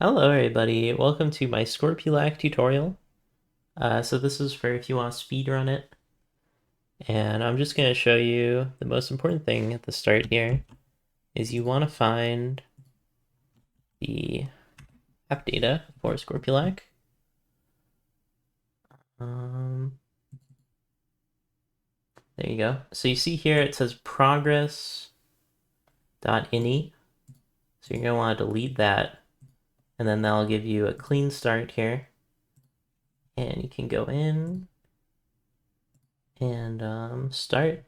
Hello everybody, welcome to my Skorpulac tutorial. So this is for if you want to speedrun it. And I'm just going to show you the most important thing at the start here is you want to find the app data for Skorpulac. There you go. So you see here it says progress.ini. So you're going to want to delete that, and then that'll give you a clean start here. And you can go in and start.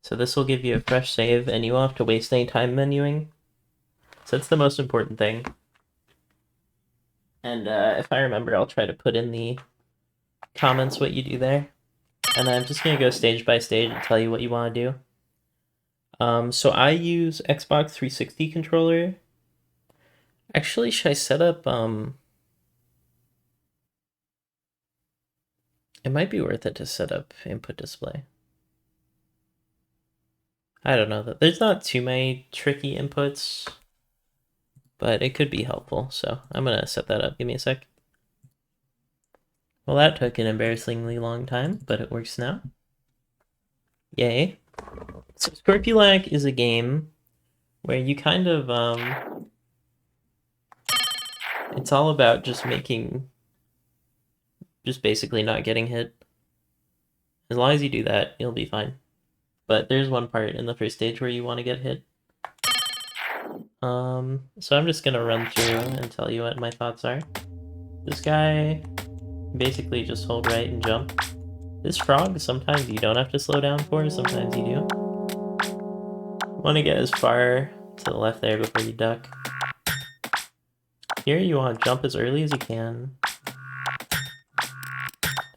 So this will give you a fresh save, and you won't have to waste any time menuing. So that's the most important thing. And if I remember, I'll try to put in the comments what you do there. And I'm just going to go stage by stage and tell you what you want to do. So I use Xbox 360 controller. Actually, should I set up... It might be worth it to set up input display. I don't know. There's not too many tricky inputs, but it could be helpful. So I'm going to set that up. Give me a sec. Well, that took an embarrassingly long time, but it works now. Yay. So Skorpulac is a game where you kind of, it's all about just basically not getting hit. As long as you do that, you'll be fine. But there's one part in the first stage where you want to get hit. So I'm just gonna run through and tell you what my thoughts are. This guy, basically just hold right and jump. This frog, sometimes you don't have to slow down for, sometimes you do. You want to get as far to the left there before you duck. Here you want to jump as early as you can.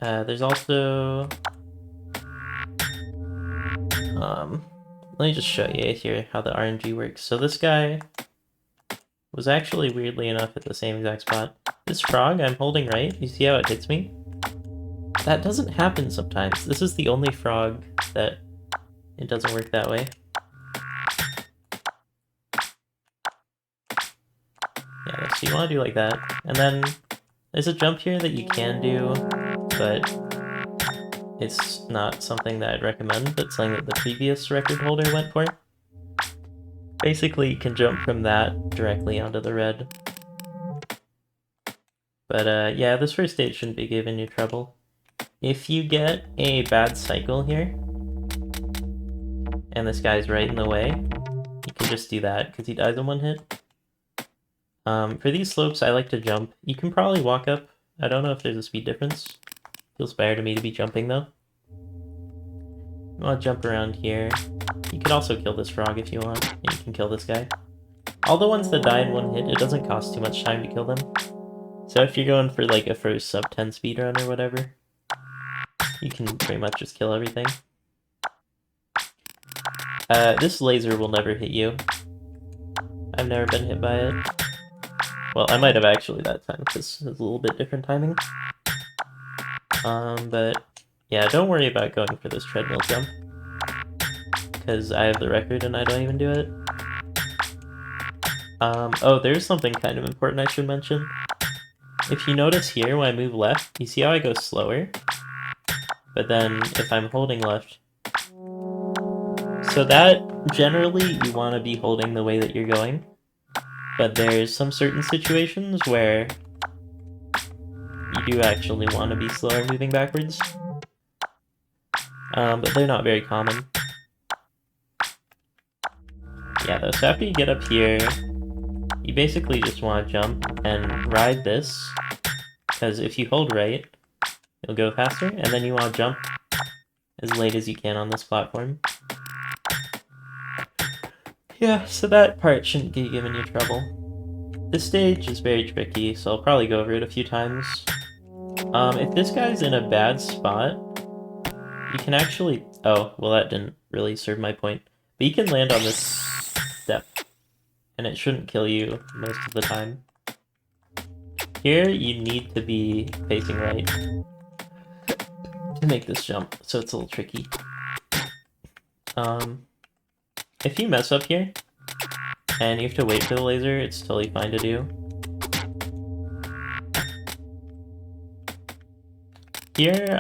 There's also... let me just show you here how the RNG works. So this guy was actually, weirdly enough, at the same exact spot. This frog, I'm holding right. You see how it hits me? That doesn't happen sometimes. This is the only frog that it doesn't work that way. Yeah, so you want to do like that. And then there's a jump here that you can do, but it's not something that I'd recommend, but something that the previous record holder went for. Basically, you can jump from that directly onto the red. But yeah, this first stage shouldn't be giving you trouble. If you get a bad cycle here, and this guy's right in the way, you can just do that, because he dies in one hit. For these slopes, I like to jump. You can probably walk up. I don't know if there's a speed difference. Feels better to me to be jumping, though. You want to jump around here. You could also kill this frog if you want. And you can kill this guy. All the ones that die in one hit, it doesn't cost too much time to kill them. So if you're going for like a first sub 10 speedrun or whatever, you can pretty much just kill everything. This laser will never hit you. I've never been hit by it. Well, I might have actually that time, because it's a little bit different timing. But yeah, don't worry about going for this treadmill jump, because I have the record and I don't even do it. Oh, there's something kind of important I should mention. If you notice here, when I move left, you see how I go slower? But then, if I'm holding left... So that, generally, you want to be holding the way that you're going. But there's some certain situations where you do actually want to be slower moving backwards. But they're not very common. Yeah, though, so after you get up here, you basically just want to jump and ride this, because if you hold right, you'll go faster, and then you want to jump as late as you can on this platform. Yeah, so that part shouldn't be giving you trouble. This stage is very tricky, so I'll probably go over it a few times. If this guy's in a bad spot, you can actually... Oh, well that didn't really serve my point. But you can land on this step, and it shouldn't kill you most of the time. Here, you need to be facing right to make this jump, so it's a little tricky. If you mess up here, and you have to wait for the laser. It's totally fine to do. Here,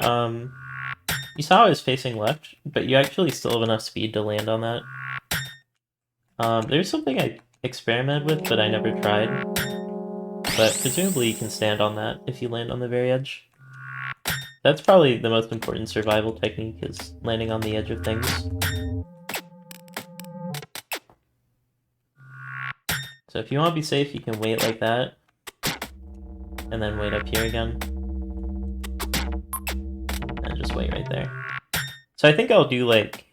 you saw I was facing left, but you actually still have enough speed to land on that. There's something I experimented with, but I never tried. But presumably you can stand on that if you land on the very edge. That's probably the most important survival technique, is landing on the edge of things. So if you want to be safe, you can wait like that. And then wait up here again. And just wait right there. So I think I'll do like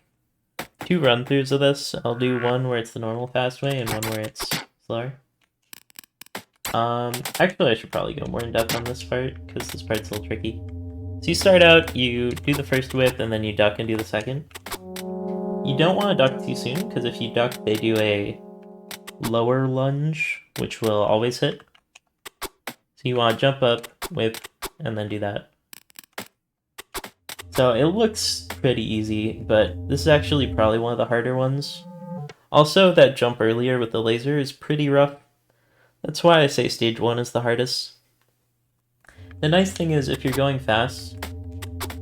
2 run-throughs of this. I'll do one where it's the normal fast way and one where it's slower. Actually I should probably go more in depth on this part, because this part's a little tricky. So you start out, you do the first whip, and then you duck and do the second. You don't want to duck too soon, because if you duck, they do a lower lunge, which will always hit. So you want to jump up, whip, and then do that. So it looks pretty easy, but this is actually probably one of the harder ones. Also, that jump earlier with the laser is pretty rough. That's why I say stage 1 is the hardest. The nice thing is, if you're going fast,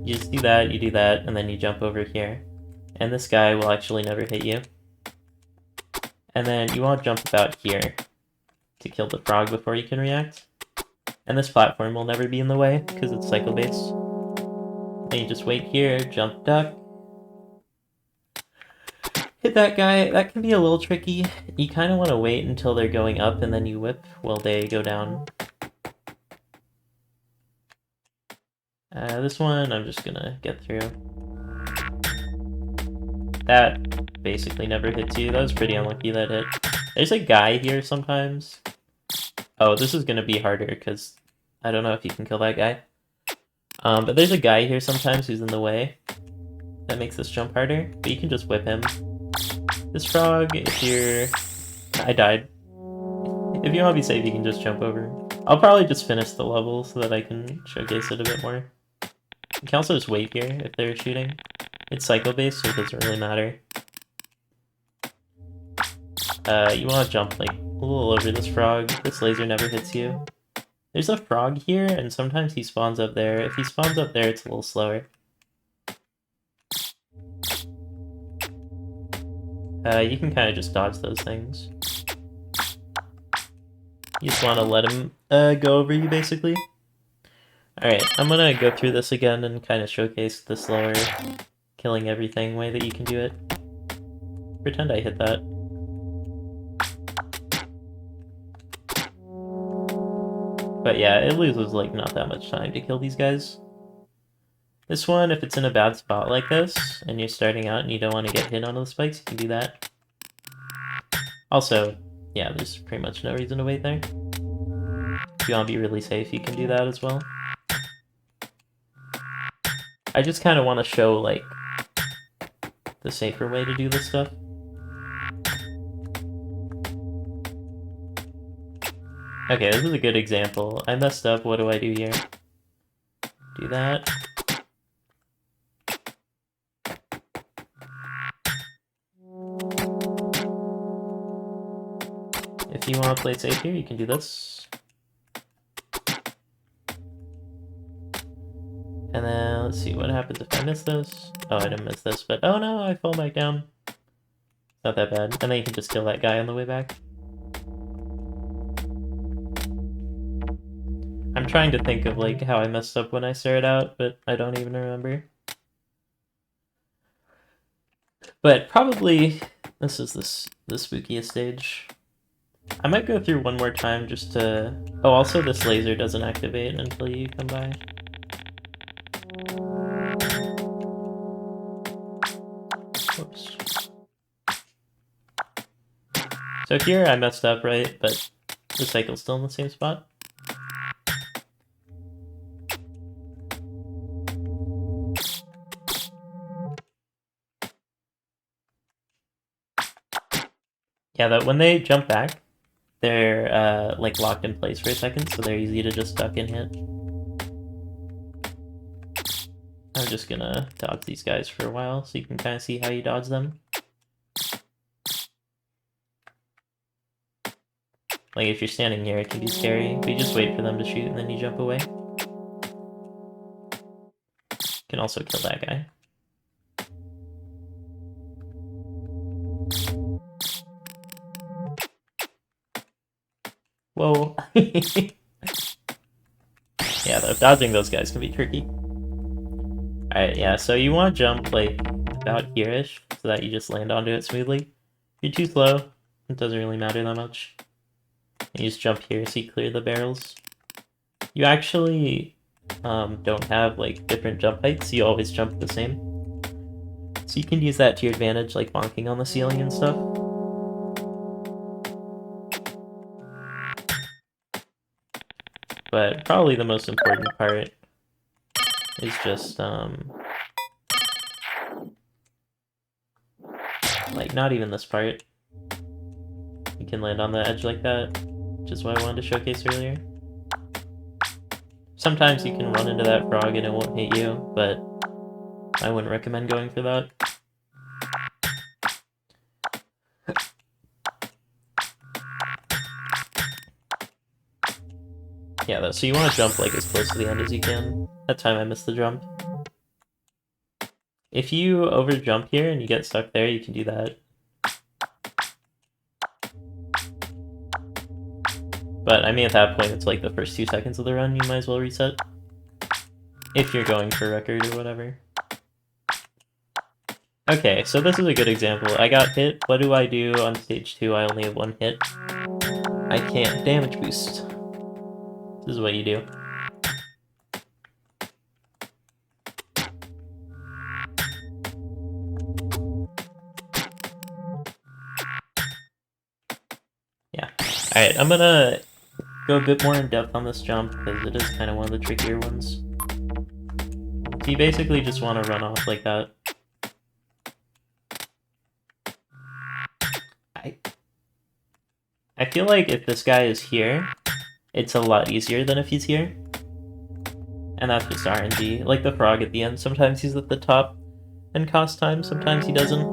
you just do that, and then you jump over here. And this guy will actually never hit you. And then you want to jump about here to kill the frog before you can react. And this platform will never be in the way, because it's cycle-based. Then you just wait here, jump, duck. Hit that guy. That can be a little tricky. You kind of want to wait until they're going up, and then you whip while they go down. This one I'm just gonna get through. That basically never hits you. That was pretty unlucky that hit. There's a guy here sometimes. Oh, this is gonna be harder because I don't know if you can kill that guy. But there's a guy here sometimes who's in the way. That makes this jump harder, but you can just whip him. This frog, if you're... I died. If you want to be safe, you can just jump over. I'll probably just finish the level so that I can showcase it a bit more. You can also just wait here if they're shooting. It's cycle-based, so it doesn't really matter. You want to jump like a little over this frog. This laser never hits you. There's a frog here, and sometimes he spawns up there. If he spawns up there, it's a little slower. You can kind of just dodge those things. You just want to let him go over you, basically. Alright, I'm gonna go through this again and kind of showcase the slower killing everything way that you can do it. Pretend I hit that. But yeah, it loses like not that much time to kill these guys. This one, if it's in a bad spot like this, and you're starting out and you don't want to get hit on the spikes, you can do that. Also, yeah, there's pretty much no reason to wait there. If you want to be really safe, you can do that as well. I just kind of want to show, like, the safer way to do this stuff. Okay, this is a good example. I messed up. What do I do here? Do that. If you want to play it safe here, you can do this. And then, let's see, what happens if I miss this? Oh, I didn't miss this, but oh no, I fall back down. Not that bad. And then you can just kill that guy on the way back. I'm trying to think of, like, how I messed up when I started out, but I don't even remember. But probably, this is the spookiest stage. I might go through one more time just to... Oh, also this laser doesn't activate until you come by. Whoops. So here I messed up, right? But the cycle's still in the same spot. Yeah, that when they jump back, they're like locked in place for a second, so they're easy to just duck and hit. I'm just gonna dodge these guys for a while so you can kind of see how you dodge them. Like, if you're standing here, it can be scary, but you just wait for them to shoot and then you jump away. You can also kill that guy. Whoa. Yeah, though, dodging those guys can be tricky. Alright, yeah, so you want to jump, like, about here-ish, so that you just land onto it smoothly. If you're too slow, it doesn't really matter that much. You just jump here so you clear the barrels. You actually don't have, like, different jump heights, you always jump the same. So you can use that to your advantage, like bonking on the ceiling and stuff. But probably the most important part is just, like, not even this part. You can land on the edge like that, which is what I wanted to showcase earlier. Sometimes you can run into that frog and it won't hit you, but I wouldn't recommend going for that. Yeah, though, so you want to jump like as close to the end as you can. That time I missed the jump. If you over jump here and you get stuck there, you can do that. But I mean, at that point, it's like the first 2 seconds of the run, you might as well reset. If you're going for record or whatever. Okay, so this is a good example. I got hit. What do I do on stage 2? I only have 1 hit. I can't damage boost. This is what you do. Yeah. Alright, I'm gonna go a bit more in depth on this jump, because it is kind of one of the trickier ones. So you basically just want to run off like that. I feel like if this guy is here, it's a lot easier than if he's here. And that's just RNG. Like the frog at the end, sometimes he's at the top and cost time, sometimes he doesn't.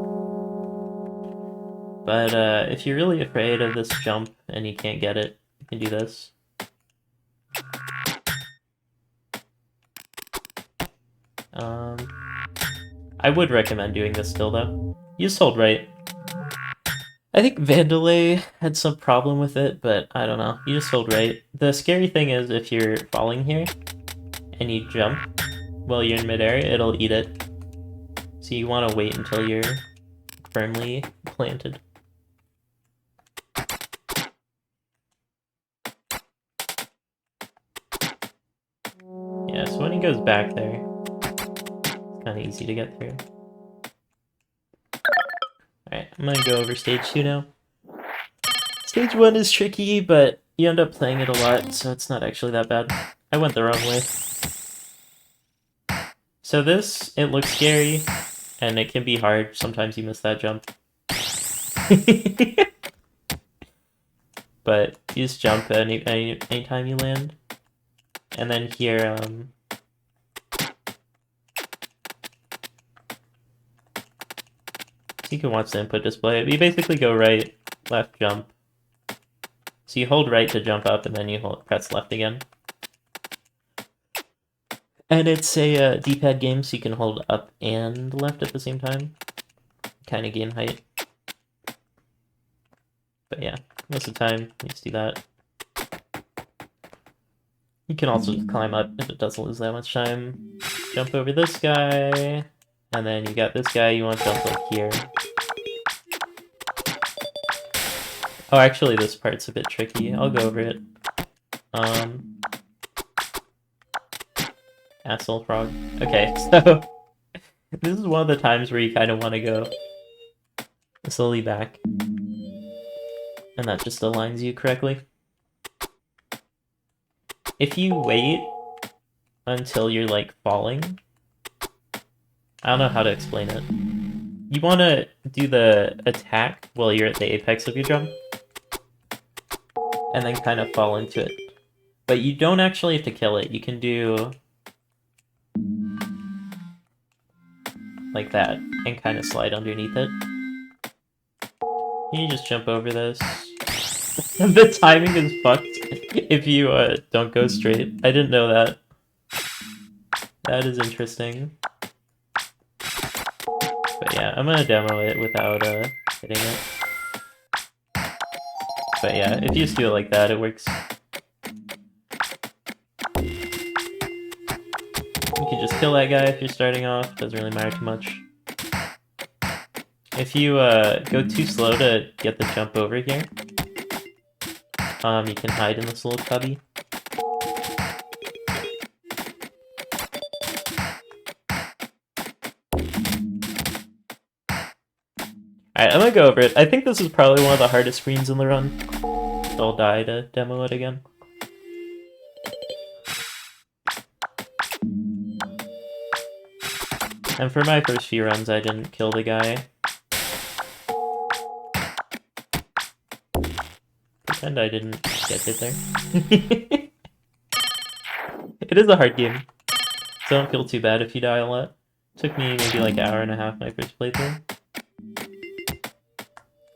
But if you're really afraid of this jump and you can't get it, you can do this. I would recommend doing this still, though. You just hold right. I think Vandalay had some problem with it, but I don't know. You just hold right. The scary thing is if you're falling here and you jump while you're in midair, it'll eat it. So you want to wait until you're firmly planted. Yeah, so when he goes back there, it's kind of easy to get through. Alright, I'm gonna go over stage 2 now. Stage 1 is tricky, but you end up playing it a lot, so it's not actually that bad. I went the wrong way. So this, it looks scary, and it can be hard. Sometimes you miss that jump. But you just jump anytime you land. And then here, you can watch the input display. You basically go right, left, jump. So you hold right to jump up, and then you press left again. And it's a D-pad game, so you can hold up and left at the same time. Kind of gain height. But yeah, most of the time, you just do that. You can also just climb up if it doesn't lose that much time. Jump over this guy, and then you got this guy, you want to jump like here. Oh, actually, this part's a bit tricky. I'll go over it. Asshole frog. Okay, so this is one of the times where you kind of want to go slowly back. And that just aligns you correctly. If you wait until you're, like, falling, I don't know how to explain it. You want to do the attack while you're at the apex of your jump, and then kind of fall into it. But you don't actually have to kill it. You can do like that and kind of slide underneath it. You just jump over this, The timing is fucked if you don't go straight. I didn't know that. That is interesting. But yeah, I'm gonna demo it without hitting it. But yeah, if you just do it like that, it works. You can just kill that guy if you're starting off, doesn't really matter too much. If you go too slow to get the jump over here, you can hide in this little cubby. Alright, I'm gonna go over it. I think this is probably one of the hardest screens in the run. So I'll die to demo it again. And for my first few runs, I didn't kill the guy. Pretend I didn't get hit there. It is a hard game, so don't feel too bad if you die a lot. Took me maybe like an hour and a half my first playthrough.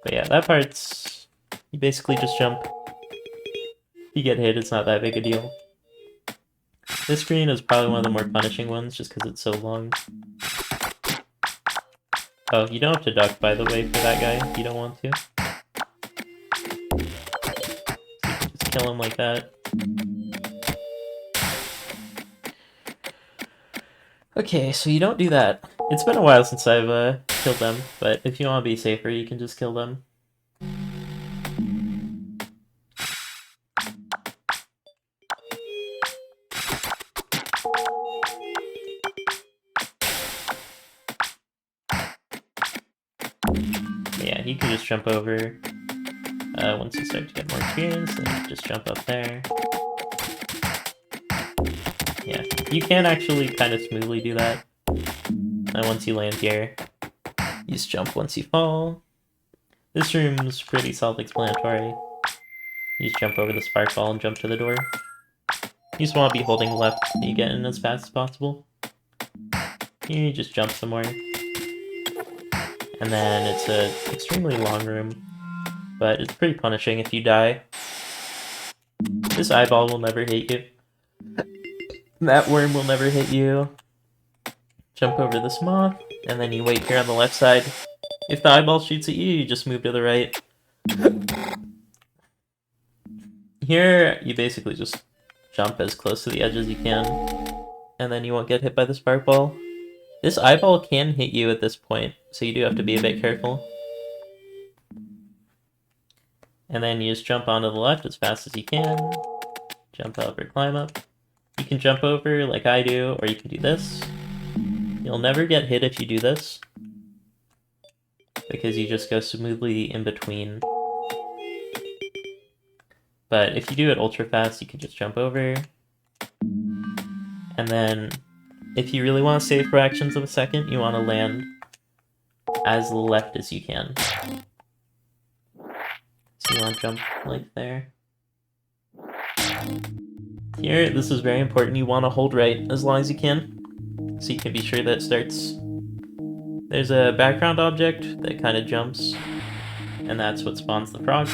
But yeah, that part's... you basically just jump. If you get hit, it's not that big a deal. This screen is probably one of the more punishing ones, just because it's so long. Oh, you don't have to duck, by the way, for that guy, if you don't want to. So you can just kill him like that. Okay, so you don't do that. It's been a while since I've killed them, but if you want to be safer, you can just kill them. Yeah, you can just jump over. Once you start to get more experience, then you just jump up there. Yeah, you can actually kind of smoothly do that. And once you land here, you just jump once you fall. This room's pretty self-explanatory. You just jump over the spark ball and jump to the door. You just want to be holding left so you get in as fast as possible. Here you just jump somewhere. And then it's an extremely long room, but it's pretty punishing if you die. This eyeball will never hit you. That worm will never hit you. Jump over this moth, and then you wait here on the left side. If the eyeball shoots at you, you just move to the right. Here, you basically just jump as close to the edge as you can, and then you won't get hit by the spark ball. This eyeball can hit you at this point, so you do have to be a bit careful. And then you just jump onto the left as fast as you can. Jump up or climb up. You can jump over like I do, or you can do this. You'll never get hit if you do this, because you just go smoothly in between. But if you do it ultra fast, you can just jump over. And then, if you really want to save fractions of a second, you want to land as left as you can. So you want to jump like there. Here, this is very important, you want to hold right as long as you can, so you can be sure that it starts. There's a background object that kind of jumps, and that's what spawns the frogs.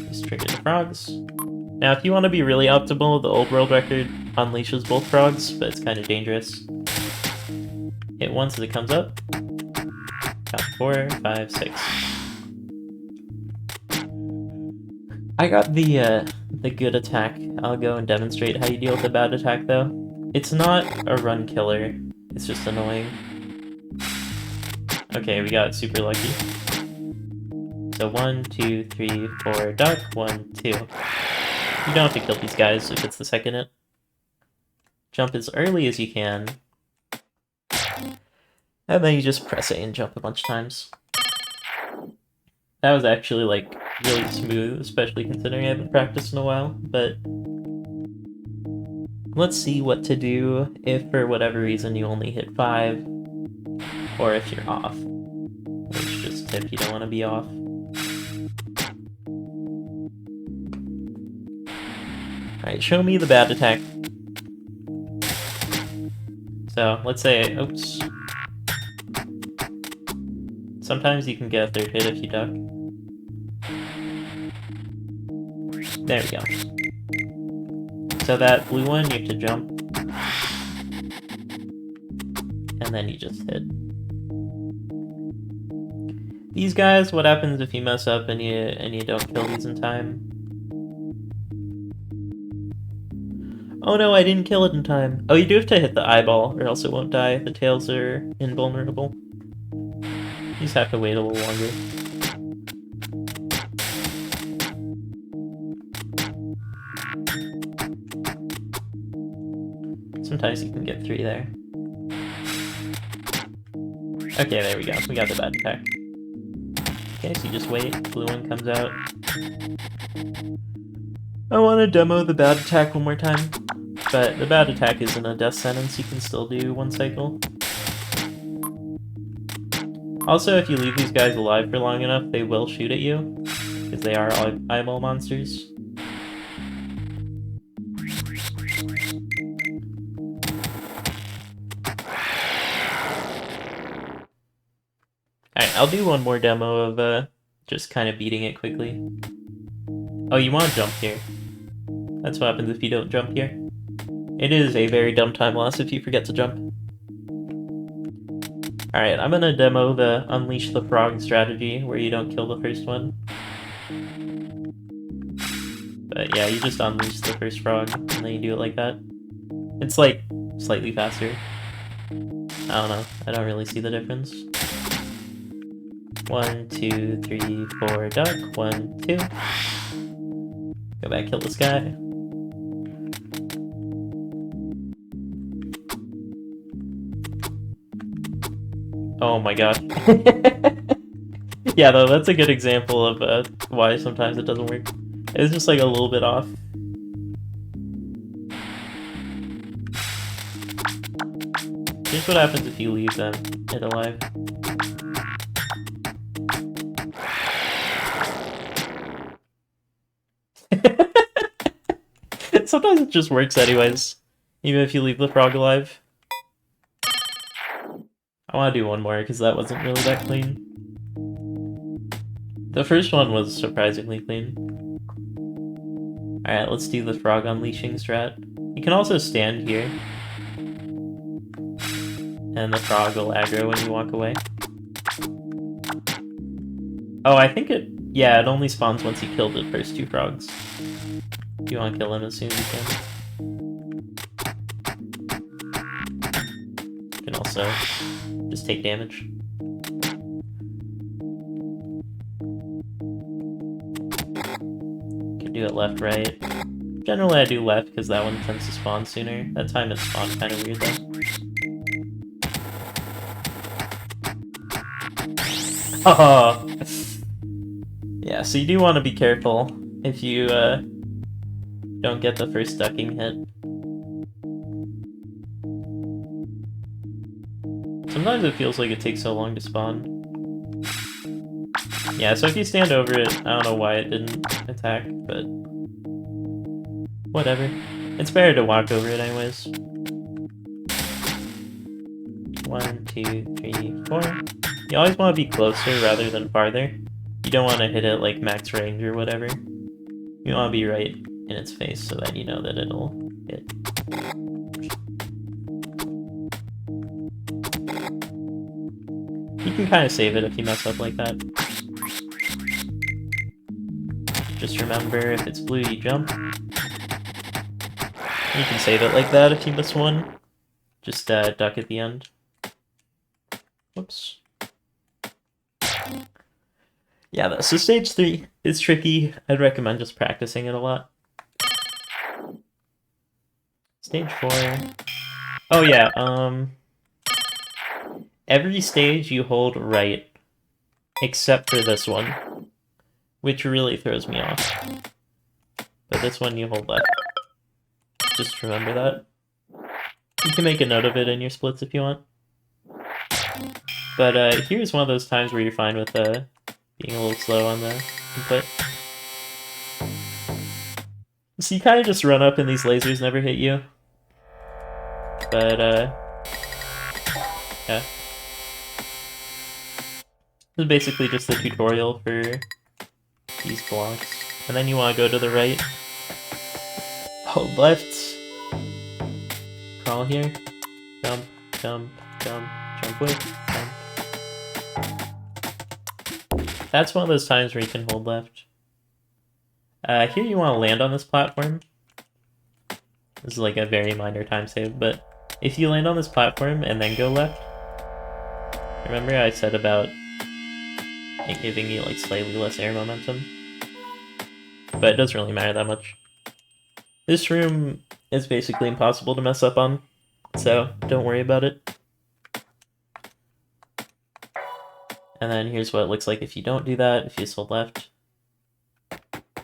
Just trigger the frogs. Now, if you want to be really optimal, the old world record unleashes both frogs, but it's kind of dangerous. Hit once as it comes up. Count 4, 5, 6. I got the good attack. I'll go and demonstrate how you deal with the bad attack, though. It's not a run killer. It's just annoying. Okay, we got super lucky. So 1, 2, 3, 4, duck, 1, 2. You don't have to kill these guys if it's the second hit. Jump as early as you can. And then you just press A and jump a bunch of times. That was actually, like, really smooth, especially considering I haven't practiced in a while, but... let's see what to do if, for whatever reason, you only hit 5, or if you're off. Which, just if you don't want to be off. Alright, show me the bad attack. So, let's say, oops. Sometimes you can get a third hit if you duck. There we go. So that blue one, you have to jump. And then you just hit. These guys, what happens if you mess up and you don't kill these in time? Oh no, I didn't kill it in time. Oh, you do have to hit the eyeball, or else it won't die. The tails are invulnerable. You just have to wait a little longer. Sometimes you can get 3 there. Okay, there we go. We got the bad attack. Okay, so you just wait. Blue one comes out. I want to demo the bad attack one more time. But the bad attack isn't a death sentence, you can still do 1 cycle. Also, if you leave these guys alive for long enough, they will shoot at you, because they are eyeball monsters. Alright, I'll do one more demo of just kind of beating it quickly. Oh, you want to jump here. That's what happens if you don't jump here. It is a very dumb time loss if you forget to jump. Alright, I'm gonna demo the Unleash the Frog strategy, where you don't kill the first one. But yeah, you just unleash the first frog, and then you do it like that. It's like, slightly faster. I don't know, I don't really see the difference. 1, 2, 3, 4, duck, 1, 2. Go back, kill this guy. Oh my god. Yeah, though, that's a good example of why sometimes it doesn't work. It's just like a little bit off. Here's what happens if you leave them it alive. Sometimes it just works anyways, even if you leave the frog alive. I want to do one more, because that wasn't really that clean. The first one was surprisingly clean. Alright, let's do the frog unleashing strat. You can also stand here. And the frog will aggro when you walk away. Oh, I think it... yeah, it only spawns once you kill the first 2 frogs. You want to kill them as soon as you can. You can also just take damage. You can do it left, right. Generally I do left because that one tends to spawn sooner. That time it spawned kind of weird though. Oh! Yeah, so you do want to be careful if you don't get the first ducking hit. Sometimes it feels like it takes so long to spawn. Yeah, so if you stand over it, I don't know why it didn't attack, but... whatever. It's better to walk over it anyways. 1, 2, 3, 4. You always want to be closer rather than farther. You don't want to hit it like max range or whatever. You want to be right in its face so that you know that it'll hit. You can kind of save it if you mess up like that. Just remember, if it's blue, you jump. You can save it like that if you miss one. Just duck at the end. Whoops. Yeah, so stage 3 is tricky. I'd recommend just practicing it a lot. Stage 4. Oh yeah, every stage you hold right, except for this one, which really throws me off. But this one you hold left. Just remember that. You can make a note of it in your splits if you want. But here's one of those times where you're fine with being a little slow on the input. So you kind of just run up and these lasers never hit you. But, yeah. This is basically just a tutorial for these blocks. And then you want to go to the right. Hold left. Crawl here. Jump, jump, jump, jump with, jump. That's one of those times where you can hold left. Here you want to land on this platform. This is like a very minor time save, but if you land on this platform and then go left, remember I said about it giving you like slightly less air momentum? But it doesn't really matter that much. This room is basically impossible to mess up on, so don't worry about it. And then here's what it looks like if you don't do that, if you just hold left.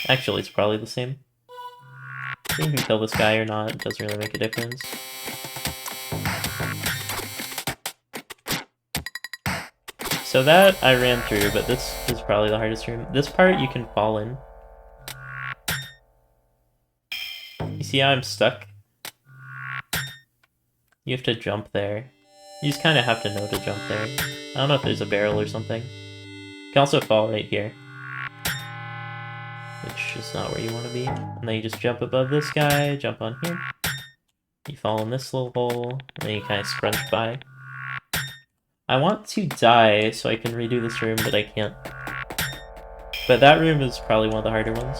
Actually, it's probably the same. You can kill this guy or not, it doesn't really make a difference. So that I ran through, but this is probably the hardest room. This part you can fall in. You see how I'm stuck? You have to jump there. You just kind of have to know to jump there. I don't know if there's a barrel or something. You can also fall right here, which is not where you want to be. And then you just jump above this guy, jump on here. You fall in this little hole, and then you kind of scrunch by. I want to die so I can redo this room, but I can't. But that room is probably one of the harder ones.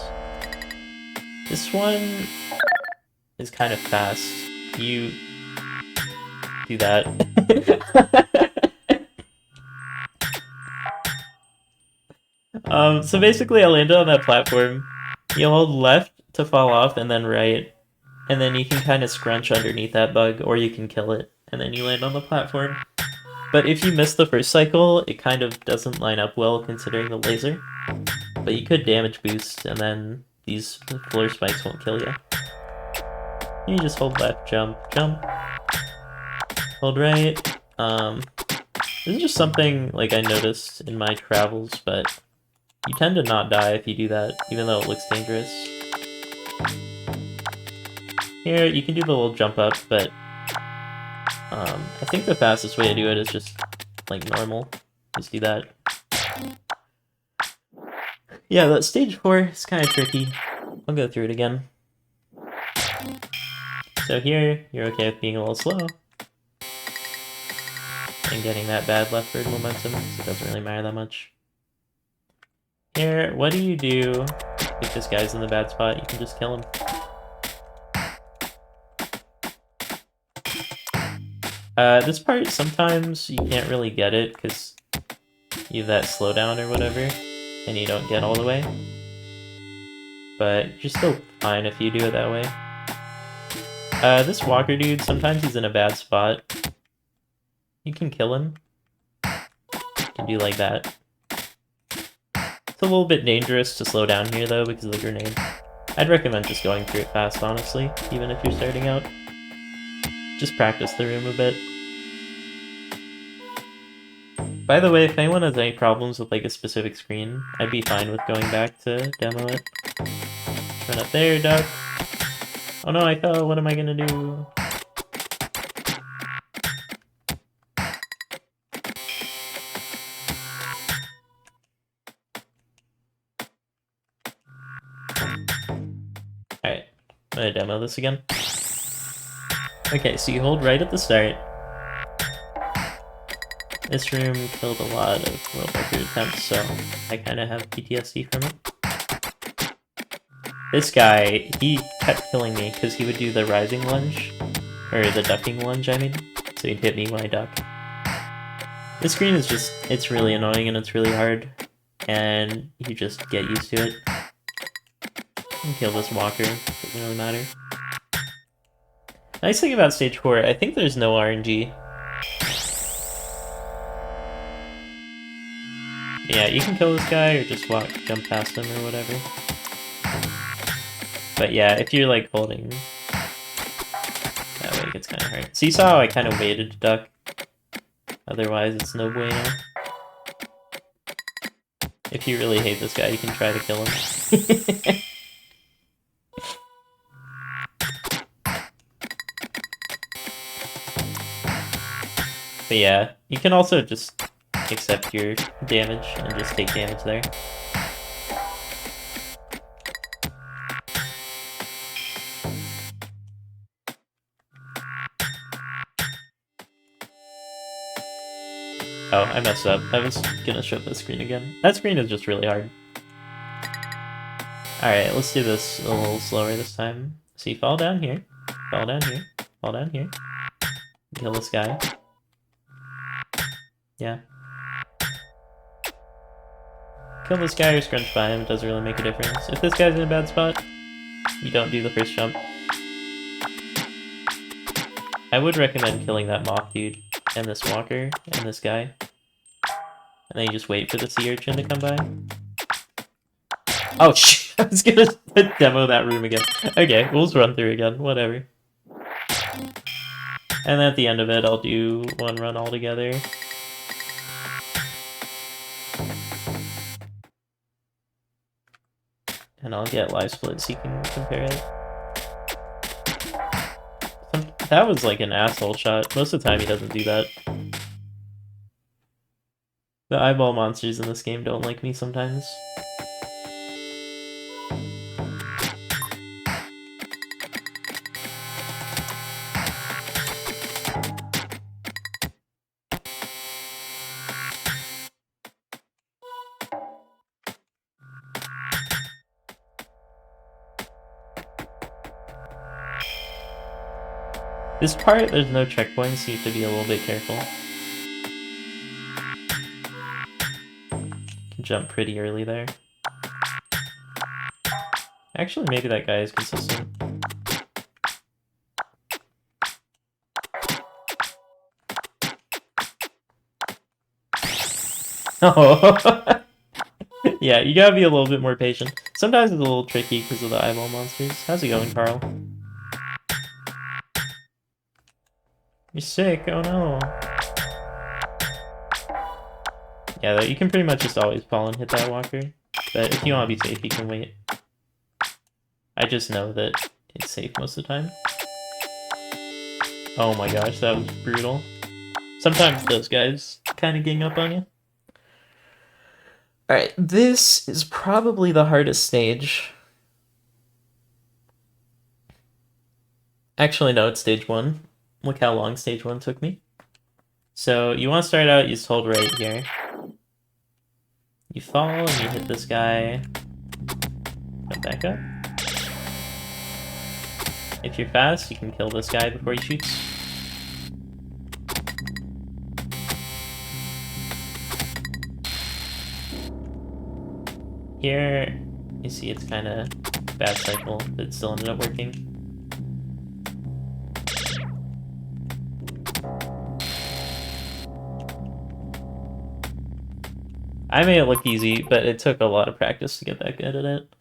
This one is kind of fast. You do that. So basically I landed on that platform. You hold left to fall off and then right. And then you can kind of scrunch underneath that bug, or you can kill it. And then you land on the platform. But if you miss the first cycle, it kind of doesn't line up well considering the laser. But you could damage boost, and then these floor spikes won't kill you. You just hold left, jump, jump. Hold right. This is just something like I noticed in my travels, but you tend to not die if you do that, even though it looks dangerous. Here, you can do the little jump up, but I think the fastest way to do it is just like normal. Just do that. Yeah, that stage 4 is kind of tricky. I'll go through it again. So here, you're okay with being a little slow. And getting that bad leftward momentum, so it doesn't really matter that much. Here, what do you do if this guy's in the bad spot? You can just kill him. This part, sometimes you can't really get it because you have that slowdown or whatever, and you don't get all the way. But you're still fine if you do it that way. This walker dude, sometimes he's in a bad spot. You can kill him. You can do like that. It's a little bit dangerous to slow down here though because of the grenade. I'd recommend just going through it fast, honestly, even if you're starting out. Just practice the room a bit. By the way, if anyone has any problems with like a specific screen, I'd be fine with going back to demo it. Just run up there, duck. Oh no, I fell, what am I gonna do? Alright, I'm gonna demo this again. Okay, so you hold right at the start. This room killed a lot of world record attempts, so I kind of have PTSD from it. This guy, he kept killing me because he would do the rising lunge, or the ducking lunge, I mean. So he'd hit me when I duck. This screen is just, it's really annoying and it's really hard, and you just get used to it. You can kill this walker, doesn't really matter. Nice thing about stage 4, I think there's no RNG. Yeah, you can kill this guy or just jump past him or whatever. But yeah, if you're like holding that way, it gets kind of hard. So you saw how I kind of waited to duck. Otherwise, it's no bueno. If you really hate this guy, you can try to kill him. But yeah, you can also just accept your damage and just take damage there. Oh, I messed up. I was gonna show this screen again. That screen is just really hard. Alright, let's do this a little slower this time. So you fall down here, fall down here, fall down here. Kill this guy. Yeah. Kill this guy or scrunch by him, it doesn't really make a difference. If this guy's in a bad spot, you don't do the first jump. I would recommend killing that moth dude, and this walker, and this guy. And then you just wait for the sea urchin to come by. Oh shit, I was gonna demo that room again. Okay, we'll just run through again, whatever. And at the end of it, I'll do one run all together. And I'll get live split so you can compare it. That was like an asshole shot. Most of the time he doesn't do that. The eyeball monsters in this game don't like me sometimes. This part, there's no checkpoints, so you have to be a little bit careful. You can jump pretty early there. Actually, maybe that guy is consistent. Oh! Yeah, you gotta be a little bit more patient. Sometimes it's a little tricky because of the eyeball monsters. How's it going, Carl? You're sick, oh no. Yeah, you can pretty much just always fall and hit that walker. But if you want to be safe, you can wait. I just know that it's safe most of the time. Oh my gosh, that was brutal. Sometimes those guys kind of gang up on you. Alright, this is probably the hardest stage. Actually, no, it's stage 1. Look how long stage 1 took me. So you want to start out, you just hold right here. You fall and you hit this guy. Come back up. If you're fast, you can kill this guy before he shoots. Here, you see it's kind of bad cycle, but it still ended up working. I made it look easy, but it took a lot of practice to get that good at it.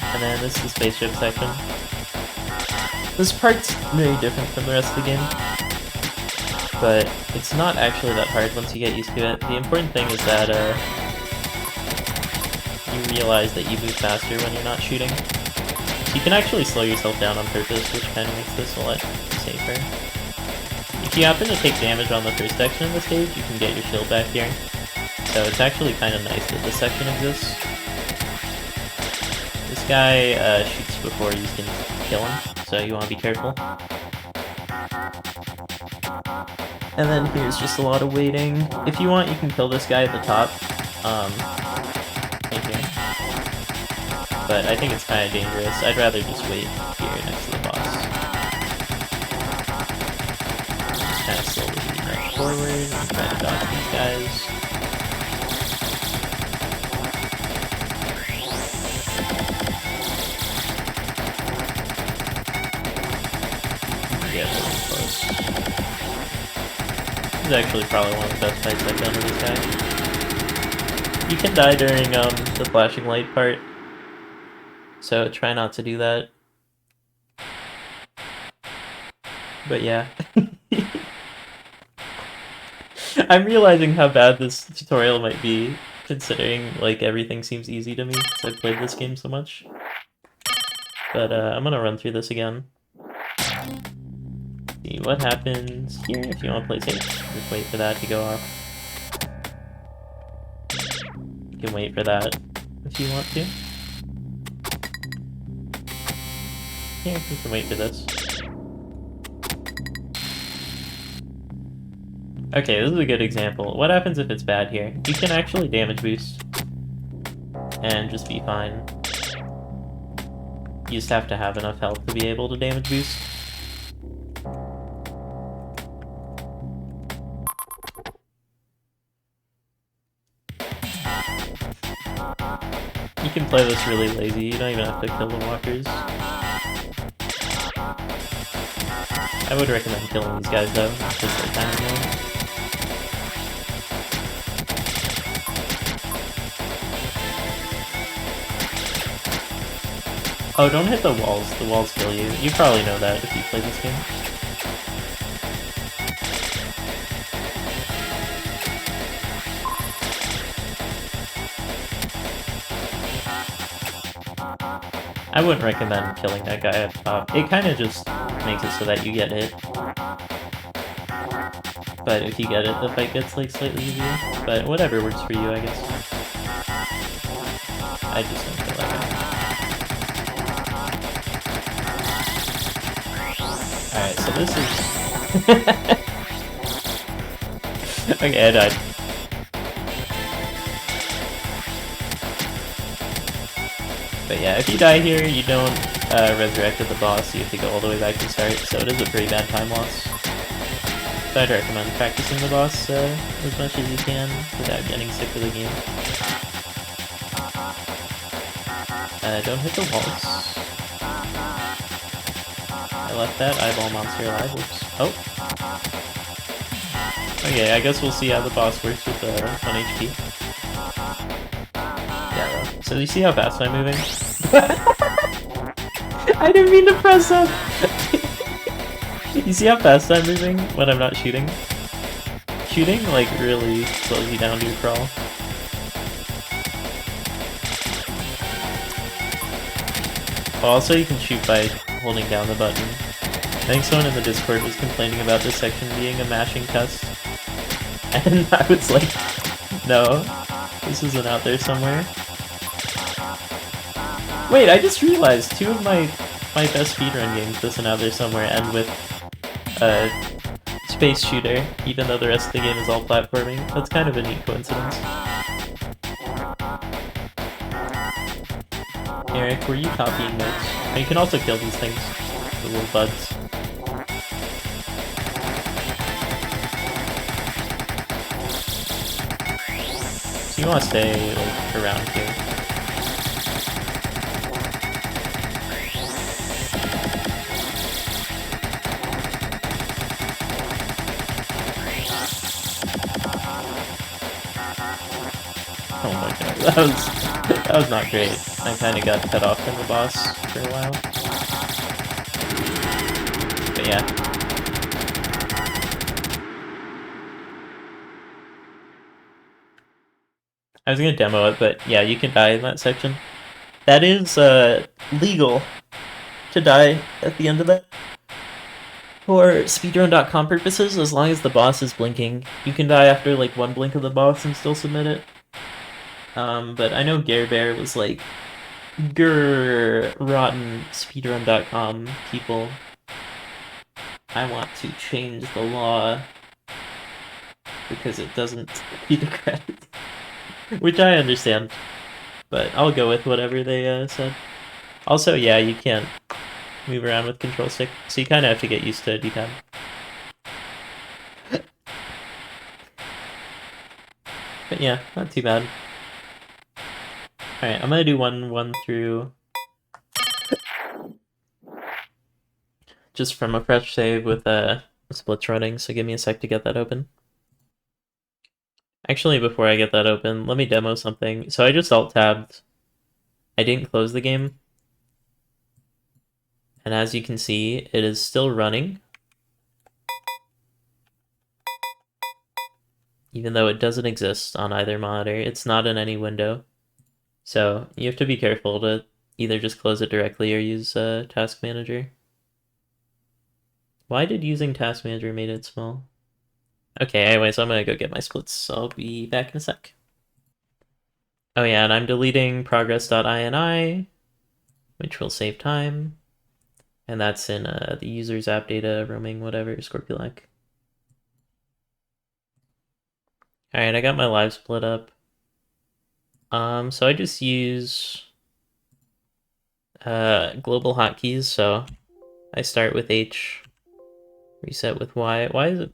And then this is the spaceship section. This part's very different from the rest of the game, but it's not actually that hard once you get used to it. The important thing is that you realize that you move faster when you're not shooting. You can actually slow yourself down on purpose, which kind of makes this a lot safer. If you happen to take damage on the first section of the stage, you can get your shield back here. So it's actually kind of nice that this section exists. This guy shoots before you can kill him, so you want to be careful. And then here's just a lot of waiting. If you want, you can kill this guy at the top. Right here. But I think it's kind of dangerous. I'd rather just wait here next to the boss. Just kind of slowly march forward and try to dodge these guys. This is actually probably one of the best fights I've done with this guy. You can die during the flashing light part, so try not to do that. But yeah. I'm realizing how bad this tutorial might be, considering like everything seems easy to me because I've played this game so much. But I'm gonna run through this again. See what happens here. If you want to play safe, just wait for that to go off. You can wait for that if you want to. Here, you can wait for this. Okay, this is a good example. What happens if it's bad here? You can actually damage boost and just be fine. You just have to have enough health to be able to damage boost. You can play this really lazy, you don't even have to kill the walkers. I would recommend killing these guys though, just like kind of annoying. Oh, don't hit the walls kill you. You probably know that if you play this game. I wouldn't recommend killing that guy up top. It kind of just makes it so that you get hit. But if you get it, the fight gets like slightly easier. But whatever works for you, I guess. I just don't kill that guy. Alright, so this is... Okay, I died. But yeah, if you die here, you don't resurrect at the boss, you have to go all the way back to start, so it is a pretty bad time loss. So I'd recommend practicing the boss as much as you can without getting sick of the game. Don't hit the walls. I left that eyeball monster alive, whoops. Oh! Okay, I guess we'll see how the boss works with 1 HP. Yeah, so you see how fast I'm moving? I didn't mean to press up! You see how fast I'm moving when I'm not shooting? Shooting, like, really slows you down to a crawl. Also, you can shoot by holding down the button. I think someone in the Discord was complaining about this section being a mashing test. And I was like, no, this isn't out there somewhere. Wait, I just realized 2 of my best speedrun games isn't out there somewhere end with space shooter, even though the rest of the game is all platforming. That's kind of a neat coincidence. Eric, were you copying notes? And you can also kill these things, the little bugs. So you want to stay like around here. Oh my god, that was not great. I kind of got cut off from the boss for a while. But yeah. I was gonna demo it, but yeah, you can die in that section. That is legal to die at the end of that. For speedrun.com purposes, as long as the boss is blinking. You can die after like 1 blink of the boss and still submit it. But I know Garebear was like, grrr, rotten speedrun.com people. I want to change the law because it doesn't give you the credit. Which I understand, but I'll go with whatever they said. Also, yeah, you can't move around with control stick, so you kind of have to get used to D-pad. But yeah, not too bad. Alright, I'm gonna do 1 through... just from a fresh save with splits running, so give me a sec to get that open. Actually, before I get that open, let me demo something. So I just alt-tabbed. I didn't close the game. And as you can see, it is still running. Even though it doesn't exist on either monitor. It's not in any window. So you have to be careful to either just close it directly or use Task Manager. Why did using Task Manager made it small? Okay, anyway, so I'm gonna go get my splits, so I'll be back in a sec. Oh yeah, and I'm deleting progress.ini, which will save time. And that's in the user's app data, roaming, whatever, Skorpulac. Alright, I got my live split up. So I just use global hotkeys, so I start with H, reset with Y. Why is it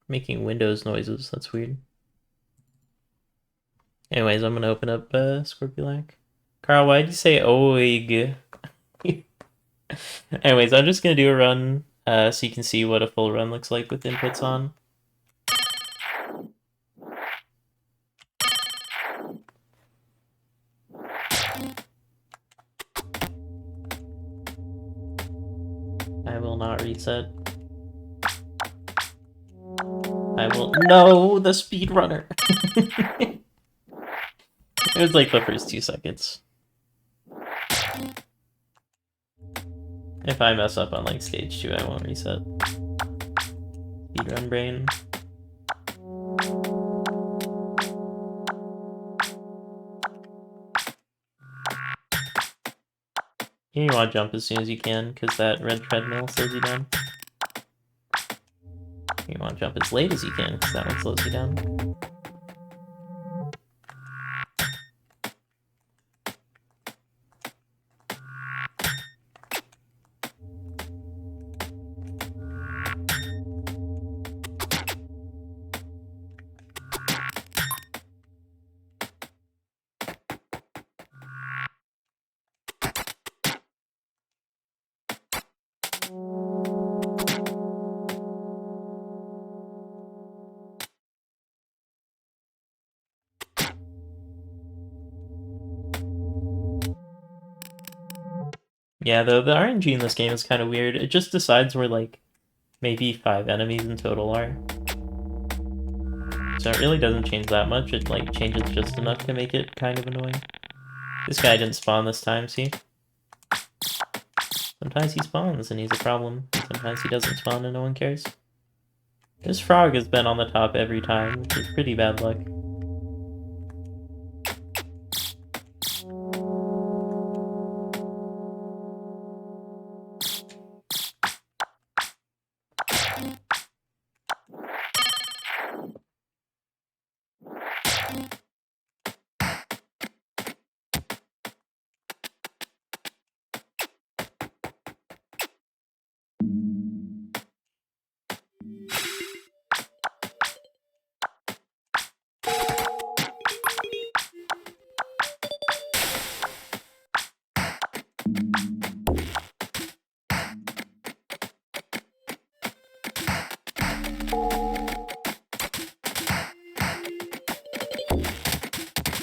making Windows noises? That's weird. Anyways, I'm gonna open up Skorpulac. Carl, why'd you say oig? Anyways, I'm just gonna do a run so you can see what a full run looks like with inputs on. I will not reset. I will. No, the speedrunner! It was like the first 2 seconds. If I mess up on like stage 2, I won't reset. Speedrun brain. You want to jump as soon as you can, because that red treadmill slows you down. You want to jump as late as you can, because that one slows you down. Yeah, though, the RNG in this game is kind of weird. It just decides where, like, maybe 5 enemies in total are. So it really doesn't change that much. It, like, changes just enough to make it kind of annoying. This guy didn't spawn this time, see? Sometimes he spawns and he's a problem. Sometimes he doesn't spawn and no one cares. This frog has been on the top every time, which is pretty bad luck.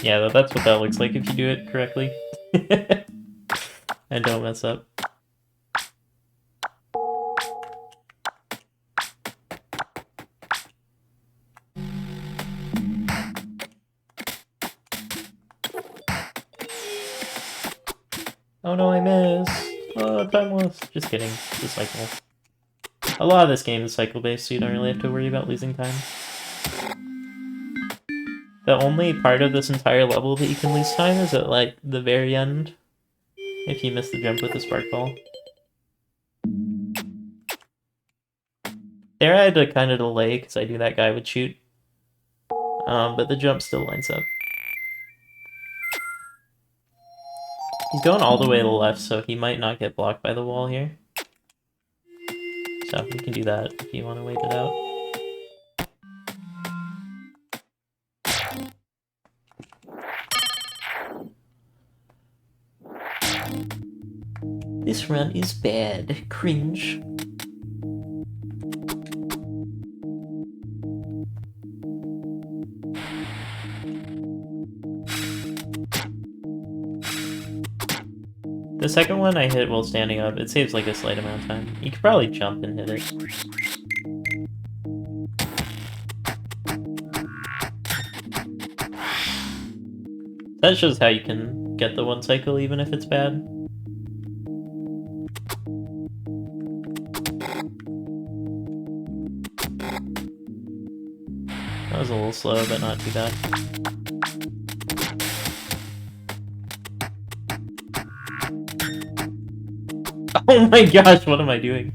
Yeah, that's what that looks like if you do it correctly. And don't mess up. Oh no, I missed! Oh, time lost. Just kidding. It's a cycle. A lot of this game is cycle-based, so you don't really have to worry about losing time. The only part of this entire level that you can lose time is at, like, the very end. If you miss the jump with the spark ball. There I had to kind of delay, because I knew that guy would shoot. But the jump still lines up. He's going all the way to the left, so he might not get blocked by the wall here. So you can do that if you want to wait it out. This run is bad. Cringe. The second one I hit while standing up. It saves like a slight amount of time. You could probably jump and hit it. That shows how you can get the one cycle even if it's bad. That was a little slow, but not too bad. Oh my gosh, what am I doing?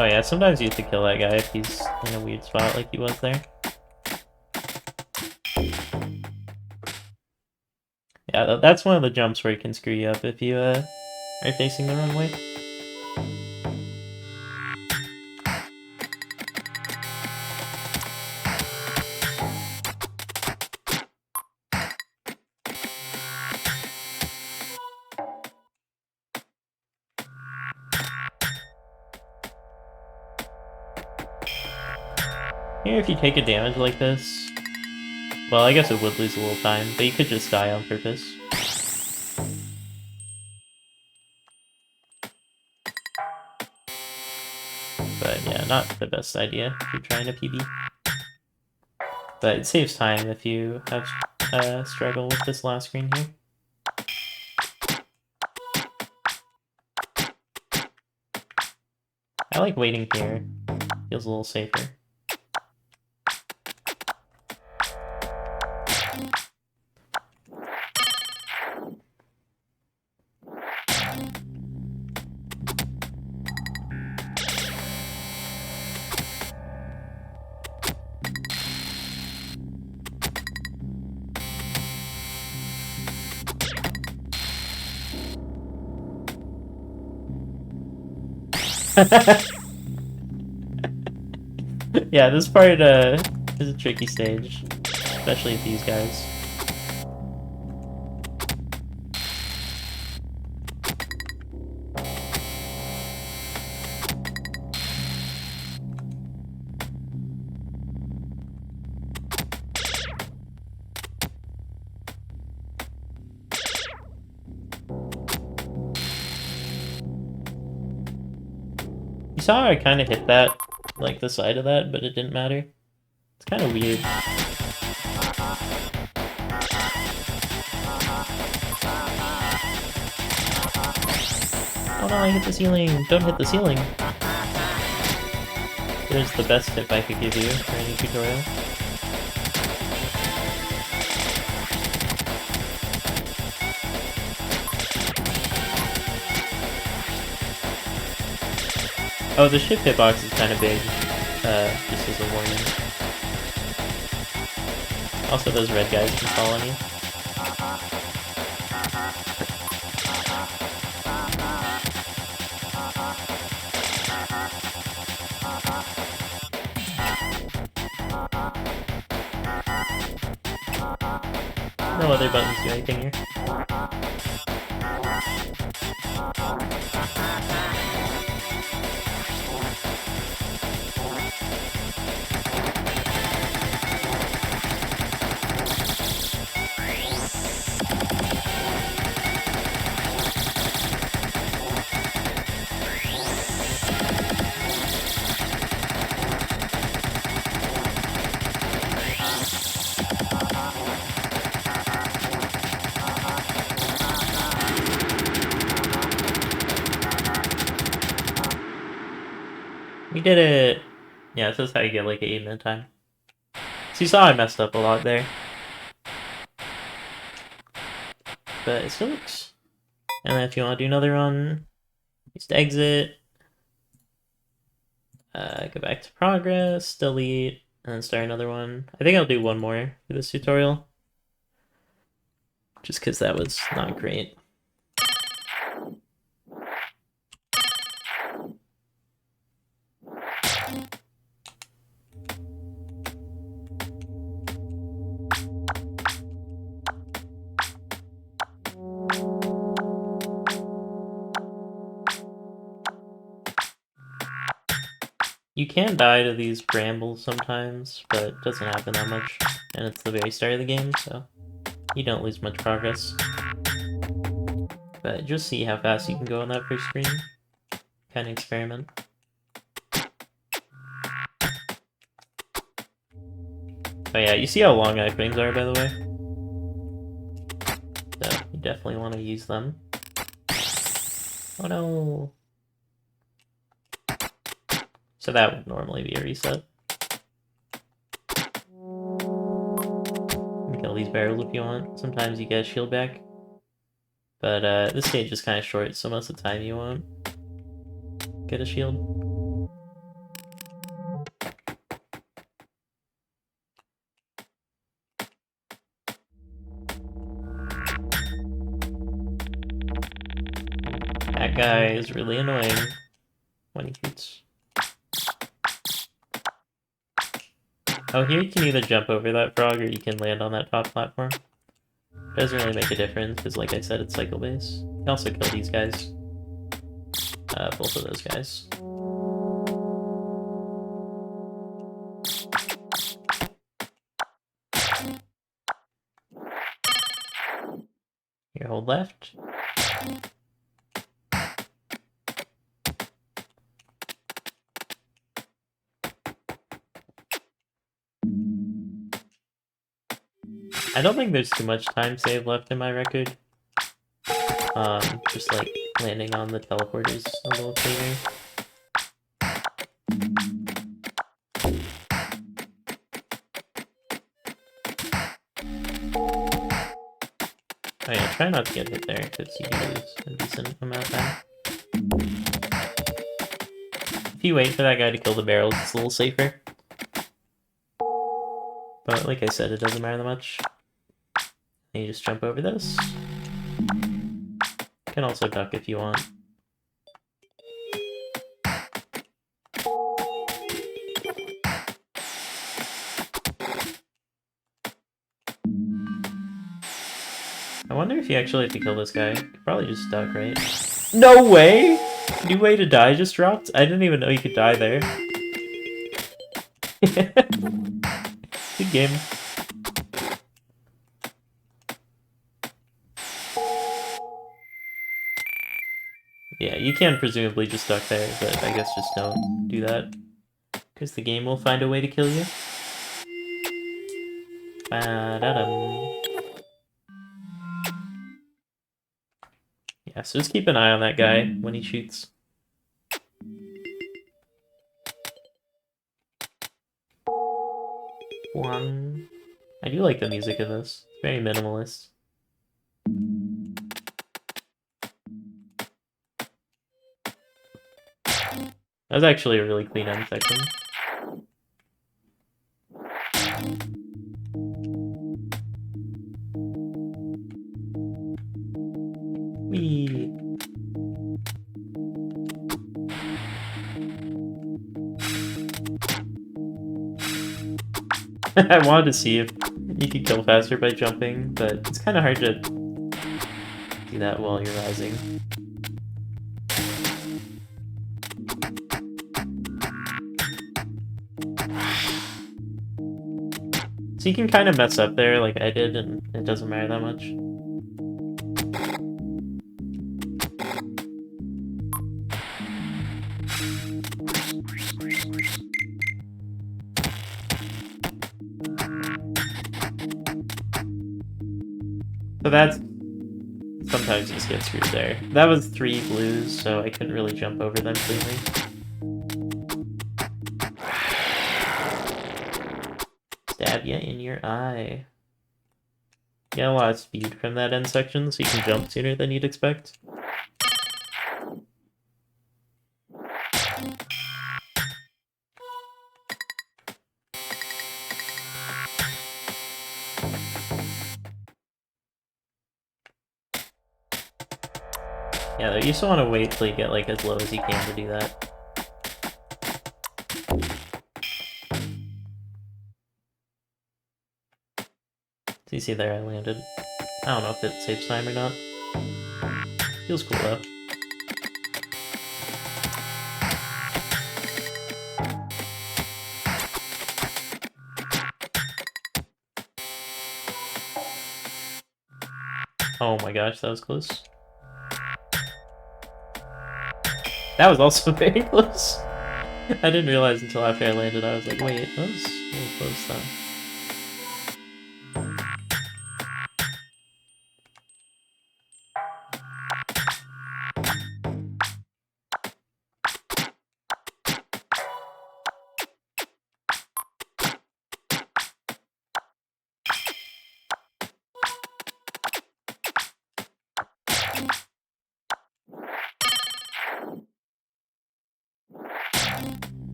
Oh yeah, sometimes you have to kill that guy if he's in a weird spot like he was there. Yeah, that's one of the jumps where it can screw you up if you are facing the wrong way. Here, if you take a damage like this, well, I guess it would lose a little time, but you could just die on purpose. But yeah, not the best idea if you're trying to PB. But it saves time if you have struggle with this last screen here. I like waiting here. Feels a little safer. Yeah, this part is a tricky stage, especially with these guys. You saw how I kind of hit that, like the side of that, but it didn't matter. It's kind of weird. Oh no, I hit the ceiling! Don't hit the ceiling! There's the best tip I could give you for any tutorial. Oh, the ship hitbox is kind of big, just as a warning. Also, those red guys can fall on you. No other buttons do anything here. We did it! Yeah, this is how you get like an 8-minute time. So you saw I messed up a lot there. But it still works. And then if you want to do another one, just exit. Go back to progress, delete, and then start another one. I think I'll do one more for this tutorial. Just because that was not great. You can die to these brambles sometimes, but it doesn't happen that much. And it's the very start of the game, so you don't lose much progress. But just see how fast you can go on that first screen. Kind of experiment. Oh yeah, you see how long iframes are, by the way? So you definitely want to use them. Oh no! So that would normally be a reset. You can kill these barrels if you want. Sometimes you get a shield back. But this stage is kind of short, so most of the time you won't get a shield. That guy is really annoying when he shoots. Oh, here you can either jump over that frog or you can land on that top platform. Doesn't really make a difference because, like I said, it's cycle base. You can also kill these guys. Both of those guys. Here, hold left. I don't think there's too much time saved left in my record. Just like landing on the teleporters a little cleaner. Oh yeah, try not to get hit there, because you can lose a decent amount of time. If you wait for that guy to kill the barrels, it's a little safer. But like I said, it doesn't matter that much. And you just jump over this. You can also duck if you want. I wonder if you actually have to kill this guy. You could probably just duck, right? No way! New way to die just dropped? I didn't even know you could die there. Good game. Yeah, you can presumably just duck there, but I guess just don't do that. Because the game will find a way to kill you. Ba-da-dum. Yeah, so just keep an eye on that guy when he shoots. One. I do like the music of this. It's very minimalist. That was actually a really clean end section. Whee! I wanted to see if you could kill faster by jumping, but it's kind of hard to do that while you're rising. So you can kind of mess up there like I did, and it doesn't matter that much. So that's... sometimes you just get screwed there. That was 3 blues, so I couldn't really jump over them cleanly. Stab ya in your eye. You get a lot of speed from that end section, so you can jump sooner than you'd expect. Yeah, though, you still want to wait till you get like as low as you can to do that. So you see there I landed. I don't know if it saves time or not. Feels cool though. Oh my gosh, that was close. That was also very close. I didn't realize until after I landed, I was like, wait, that was a little close though.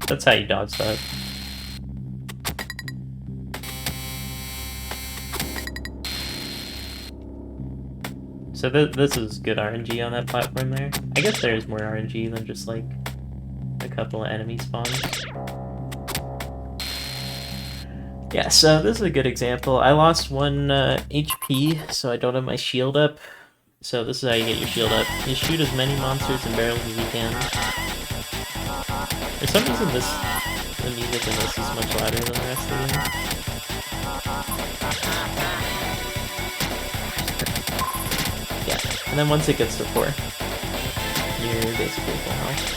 That's how you dodge that. So this is good RNG on that platform there. I guess there is more RNG than just like a couple of enemy spawns. Yeah, so this is a good example. I lost 1 HP, so I don't have my shield up. So this is how you get your shield up. You shoot as many monsters and barrels as you can. For some reason the music in this is much louder than the rest of the game. Yeah, and then once it gets to 4, you're basically full health.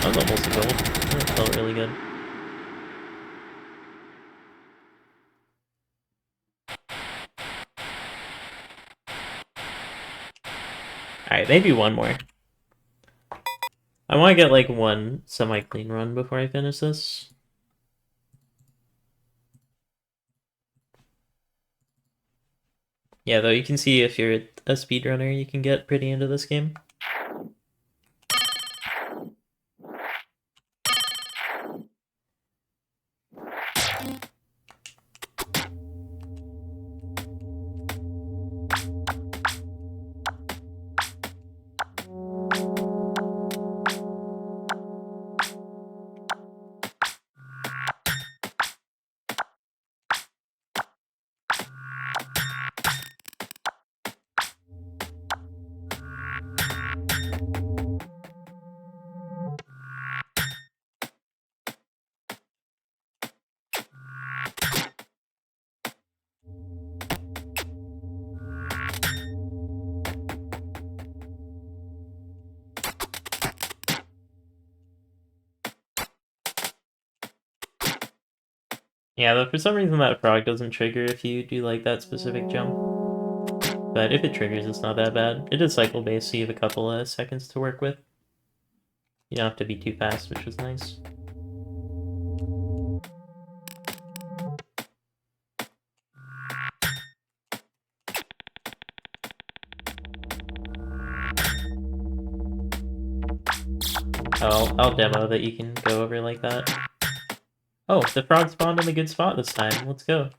That was almost a goal. That felt really good. Alright, maybe one more. I want to get like one semi-clean run before I finish this. Yeah, though you can see if you're a speedrunner, you can get pretty into this game. Yeah, but for some reason that frog doesn't trigger if you do like that specific jump. But if it triggers, it's not that bad. It is cycle based, so you have a couple of seconds to work with. You don't have to be too fast, which is nice. I'll demo that you can go over like that. Oh, the frog spawned in a good spot this time. Let's go.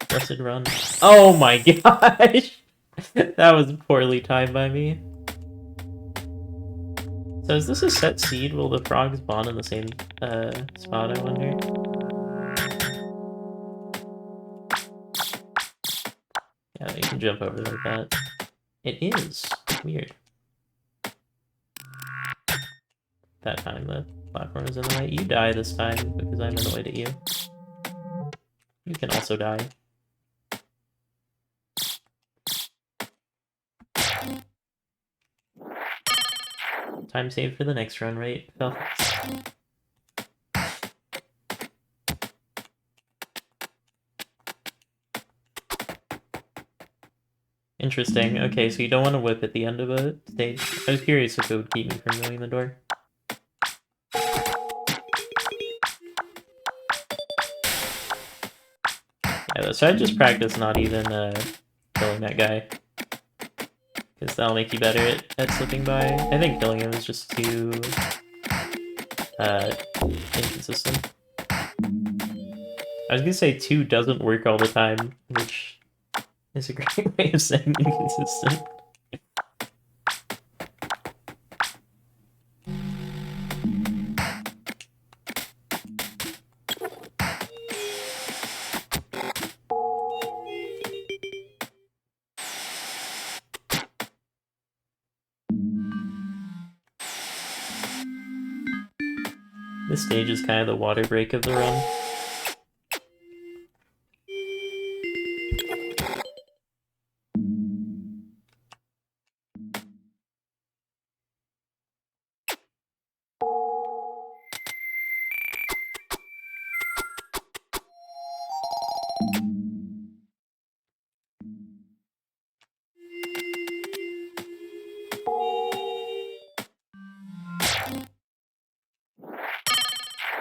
Blessed run. Oh my gosh! That was poorly timed by me. So is this a set seed? Will the frogs spawn in the same spot, I wonder? Yeah, you can jump over like that. It is. Weird. That time the platform is in the way. You die this time because I'm annoyed at you. You can also die. Time saved for the next run, right? Phil? Interesting. Okay, so you don't want to whip at the end of a stage. I was curious if it would keep me from going in the door. Yeah, so I just practice not even killing that guy. Because that'll make you better at slipping by. I think killing him is just too inconsistent. I was gonna say 2 doesn't work all the time, which is a great way of saying inconsistent. This stage is kind of the water break of the run.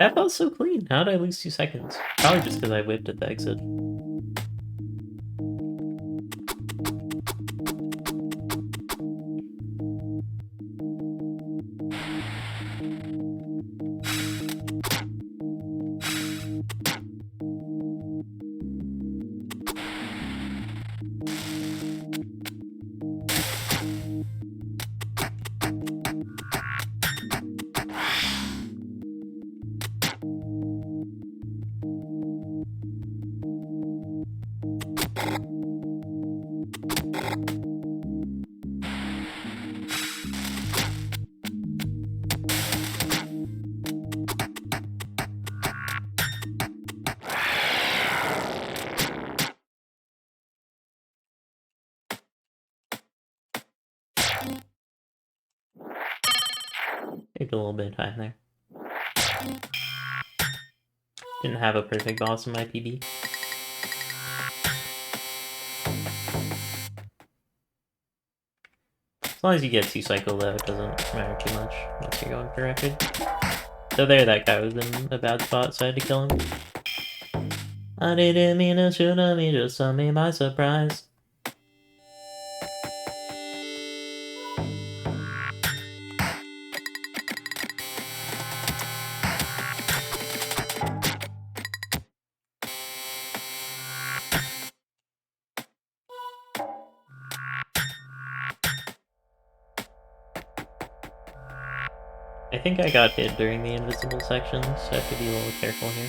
That felt so clean. How did I lose 2 seconds? Probably just because I whipped at the exit. Take a little bit of time there. Didn't have a perfect boss in my PB. As long as you get 2 cycle though, it doesn't matter too much once you're going for record. So there, that guy was in a bad spot, so I had to kill him. I didn't mean to shoot him, he just took me by surprise. I think I got hit during the invisible section, so I have to be a little careful here.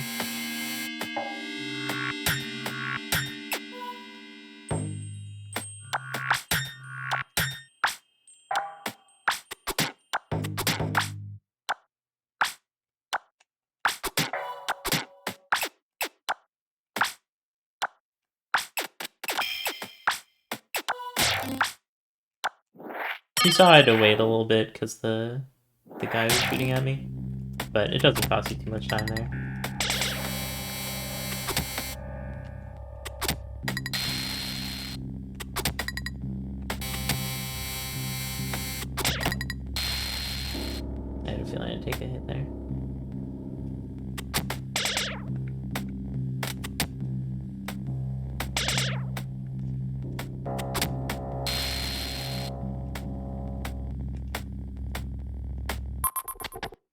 You saw I had to wait a little bit because the guy was shooting at me, but it doesn't cost you too much time there. I had a feeling I'd take a hit there.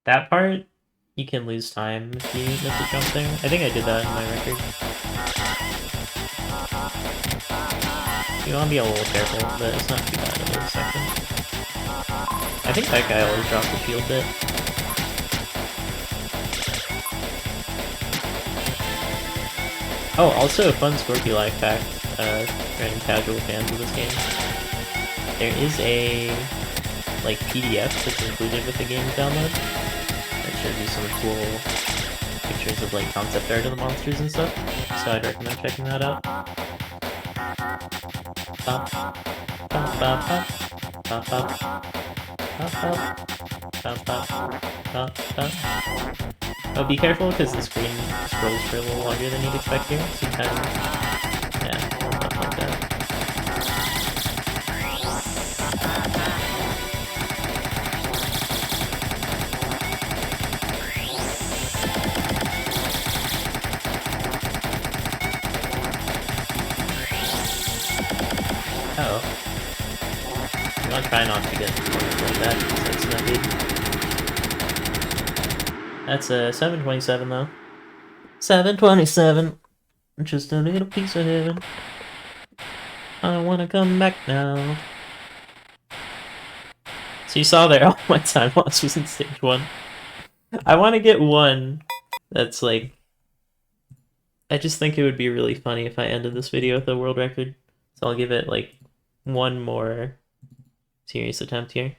That part, you can lose time if you miss a jump there. I think I did that in my record. You want to be a little careful, but it's not too bad in this section. I think that guy always drops the shield bit. Oh, also a fun Skorpulac fact for any casual fans of this game. There is a like PDF that's included with the game's download. It shows you some cool pictures of like concept art of the monsters and stuff. So I'd recommend checking that out. Bop, bop, bop, bop, bop, bop, bop, bop, bop, bop. Oh, be careful because the screen scrolls for a little longer than you'd expect here. So you kind of, yeah, stuff like that. Oh. I'm gonna try not to get like that, because that's not good. That's a 727 though. 727. Just a little piece of heaven. I wanna come back now. So you saw there, all my time loss was in stage 1. I want to get one that's like... I just think it would be really funny if I ended this video with a world record. So I'll give it like one more serious attempt here.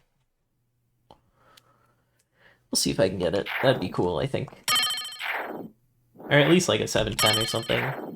We'll see if I can get it. That'd be cool, I think. Or at least like a 710 or something.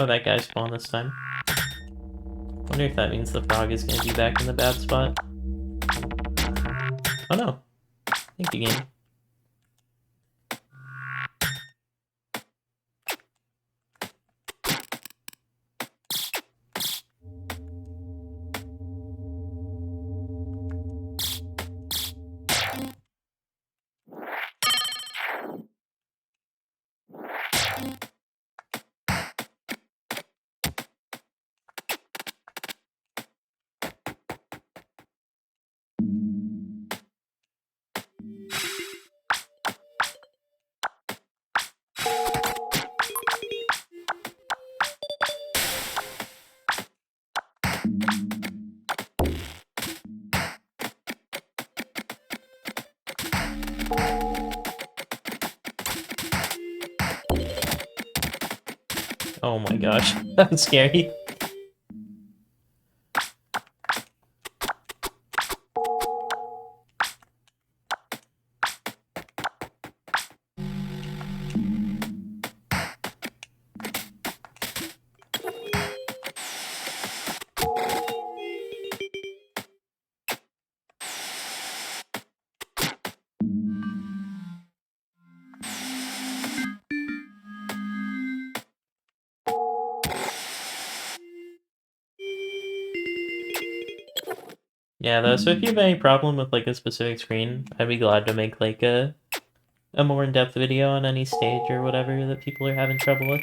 Oh, that guy spawned this time. Wonder if that means the frog is going to be back in the bad spot. Oh no. Thank you, game. Oh my gosh, that's scary. Yeah, though, so if you have any problem with like a specific screen, I'd be glad to make like a more in-depth video on any stage or whatever that people are having trouble with.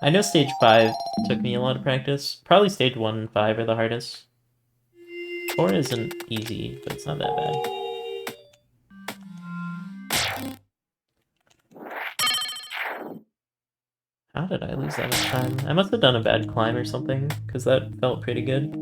I know stage 5 took me a lot of practice. Probably stage 1 and 5 are the hardest. 4 isn't easy, but it's not that bad. How did I lose that much time? I must have done a bad climb or something, because that felt pretty good.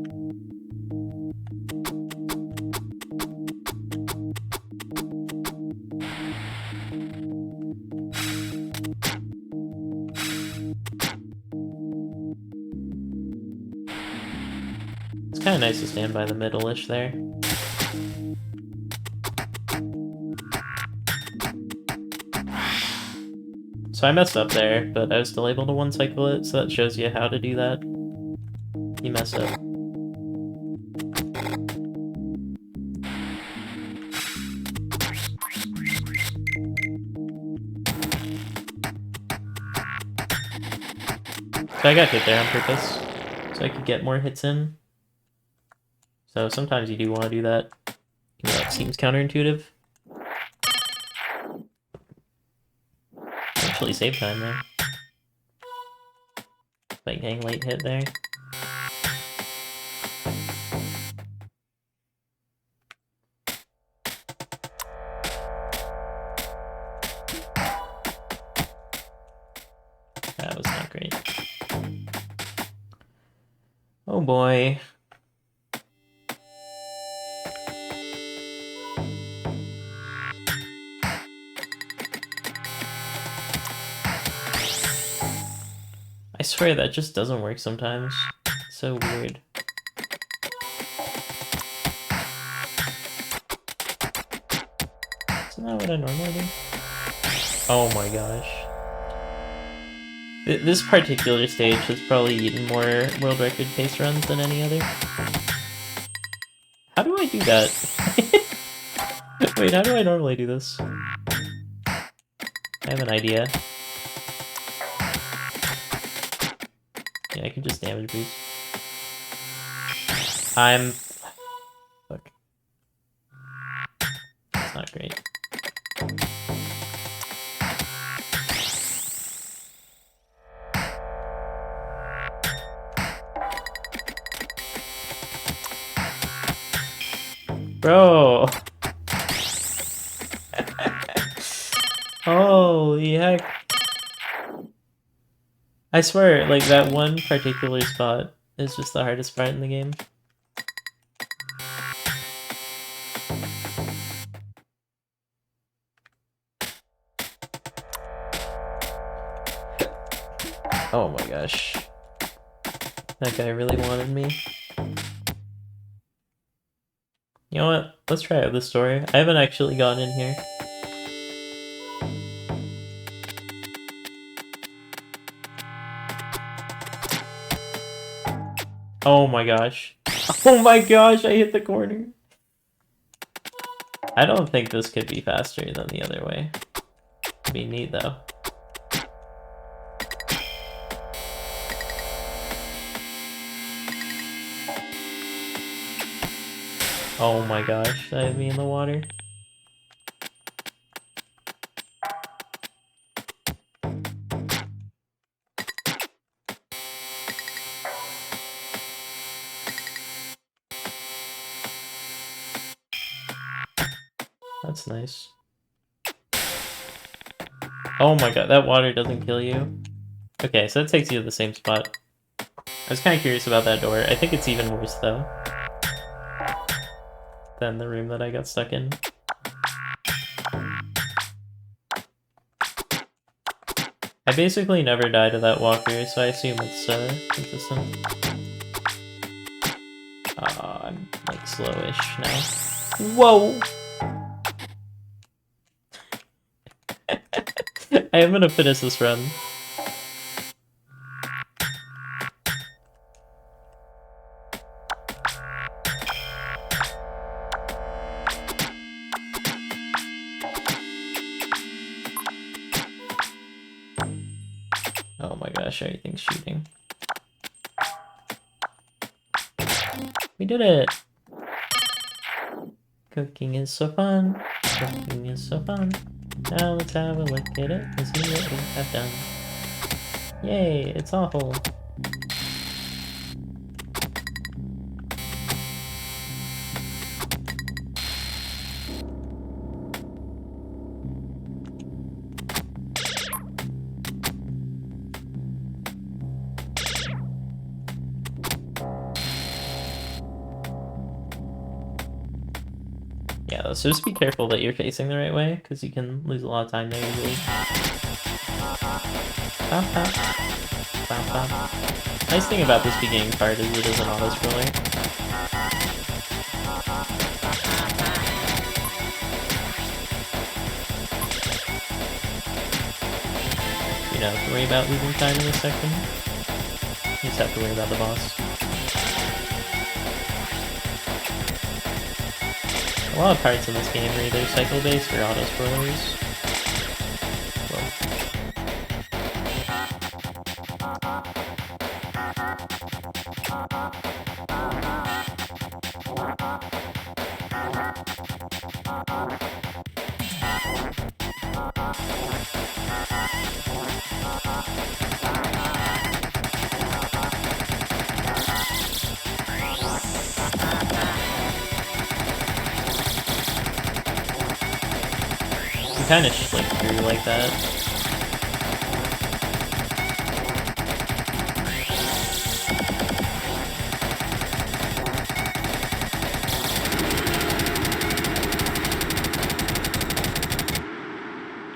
It's kind of nice to stand by the middle-ish there. So I messed up there, but I was still able to one-cycle it, so that shows you how to do that. You messed up. So I got hit there on purpose, so I could get more hits in. So sometimes you do want to do that. You know, it seems counterintuitive. Actually save time there. Like getting late hit there. That was not great. Oh boy. I swear that just doesn't work sometimes. It's so weird. Isn't that what I normally do? Oh my gosh. This particular stage has probably eaten more world record pace runs than any other. How do I do that? Wait, how do I normally do this? I have an idea. Yeah, I can just damage boost. Fuck. That's not great. Bro! Holy heck. I swear, like, that one particular spot is just the hardest part in the game. Oh my gosh. That guy really wanted me. You know what? Let's try out this story. I haven't actually gone in here. Oh my gosh. Oh my gosh, I hit the corner. I don't think this could be faster than the other way. It'd be neat though. Oh my gosh, that hit me in the water. That's nice. Oh my god, that water doesn't kill you. Okay, so that takes you to the same spot. I was kind of curious about that door. I think it's even worse though than the room that I got stuck in. I basically never die to that walker, so I assume it's consistent. I'm like slowish now. Whoa! I am gonna finish this run. Oh my gosh, everything's shooting. We did it! Cooking is so fun. Cooking is so fun. Now let's have a look at it and see what we have done. Yay, it's awful. Yeah, so just be careful that you're facing the right way, because you can lose a lot of time there usually. Bop, bop. Bop, bop. Nice thing about this beginning part is it is an auto-scroller. You don't have to worry about losing time in this section. You just have to worry about the boss. A lot of parts in this game are either cycle-based or auto-scrollers. Kind of slick through like that.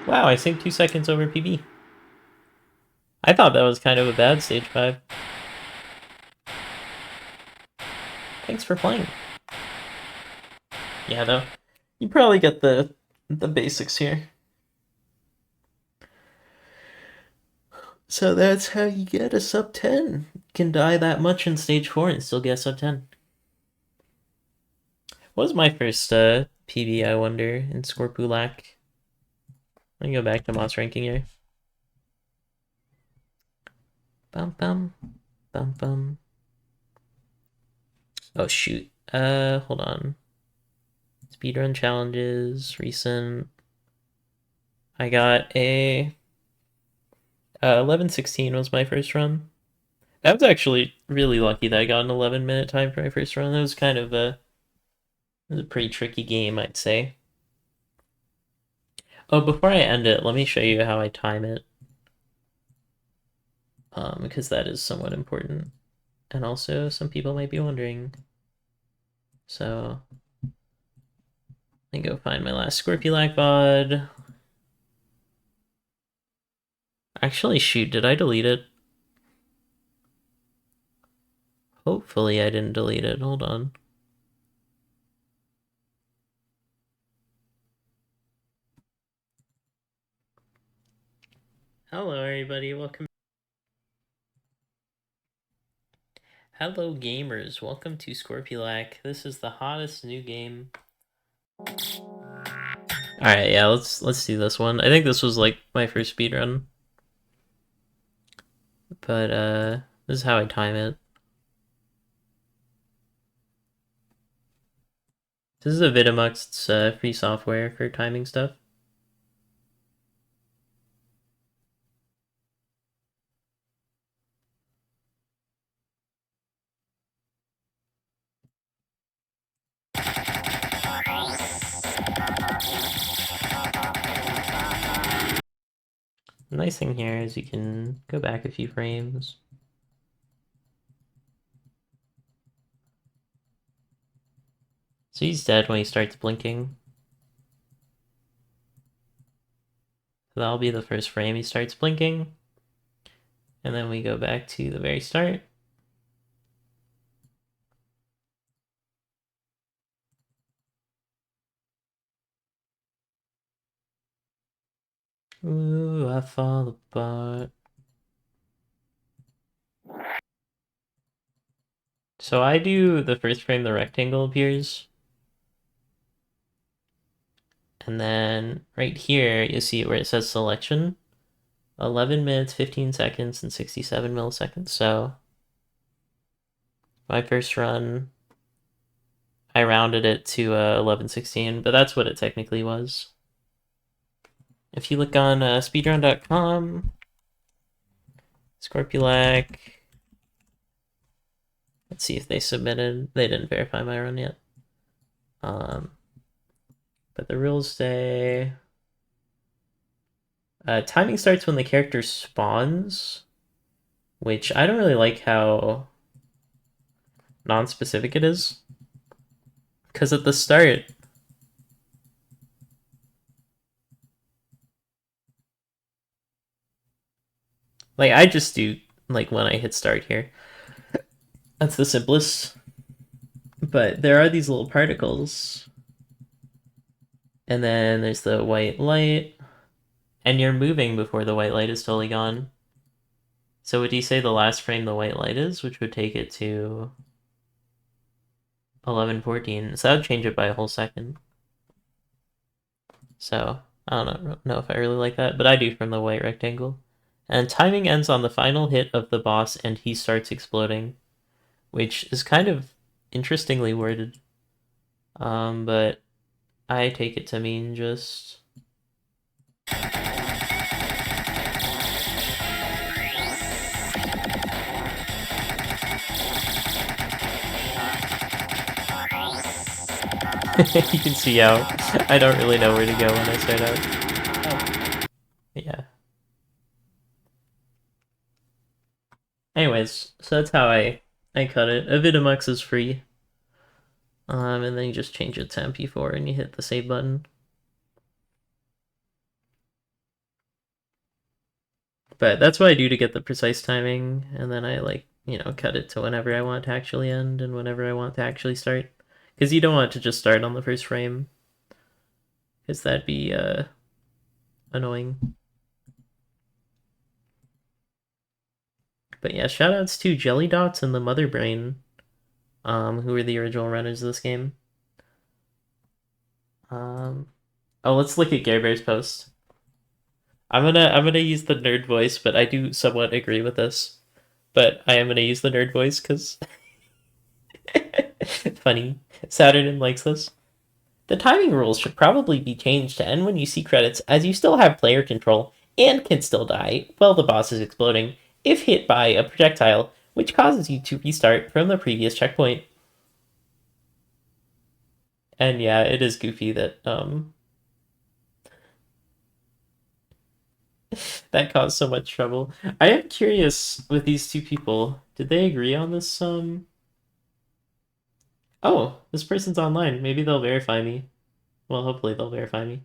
Wow, I saved 2 seconds over PB. I thought that was kind of a bad stage 5. Thanks for playing. Yeah, though, you probably get the basics here. So that's how you get a sub 10. You can die that much in stage 4 and still get a sub 10. What was my first PB, I wonder, in Skorpulac? Let me go back to Moss ranking here. Bum bum. Bum bum. Oh shoot. Hold on. Speedrun challenges, recent. I got a 11:16 was my first run. I was actually really lucky that I got an 11-minute time for my first run. It was kind of it was a pretty tricky game, I'd say. Oh, before I end it, let me show you how I time it. Because that is somewhat important. And also, some people might be wondering. So, let me go find my last Skorpulac VOD. Actually, shoot, did I delete it? Hopefully I didn't delete it. Hold on. Hello, everybody. Welcome. Hello, gamers. Welcome to Skorpulac. This is the hottest new game. Alright, yeah, let's do this one. I think this was like my first speedrun. But this is how I time it. This is a Vidamux. It's free software for timing stuff. The nice thing here is you can go back a few frames. So he's dead when he starts blinking. So that'll be the first frame he starts blinking. And then we go back to the very start. Ooh, I fall apart. So I do the first frame the rectangle appears. And then right here, you see where it says selection. 11 minutes, 15 seconds, and 67 milliseconds. So my first run, I rounded it to 11:16, but that's what it technically was. If you look on speedrun.com, Skorpulac, let's see if they submitted. They didn't verify my run yet. But the rules say timing starts when the character spawns, which I don't really like how non-specific it is. Because at the start, like I just do like when I hit start here. That's the simplest. But there are these little particles. And then there's the white light. And you're moving before the white light is totally gone. So would you say the last frame the white light is, which would take it to 11:14? So that would change it by a whole second. So I don't know if I really like that, but I do from the white rectangle. And timing ends on the final hit of the boss and he starts exploding, which is kind of interestingly worded. But I take it to mean just... You can see how I don't really know where to go when I start out. Yeah. Anyways, so that's how I cut it. Avidamux is free. And then you just change it to MP4 and you hit the save button. But that's what I do to get the precise timing, and then I like, cut it to whenever I want to actually end and whenever I want to actually start. Because you don't want it to just start on the first frame, because that'd be annoying. But yeah, shoutouts to Jelly Dots and the Mother Brain, who were the original runners of this game. Oh, let's look at garebear's post. I'm gonna use the nerd voice, but I do somewhat agree with this. But I am gonna use the nerd voice because funny. Saturnin likes this. The timing rules should probably be changed to end when you see credits, as you still have player control and can still die while the boss is exploding if hit by a projectile, which causes you to restart from the previous checkpoint. And yeah, it is goofy that that caused so much trouble. I am curious with these two people, did they agree on this Oh, this person's online. Maybe they'll verify me. Well, hopefully they'll verify me.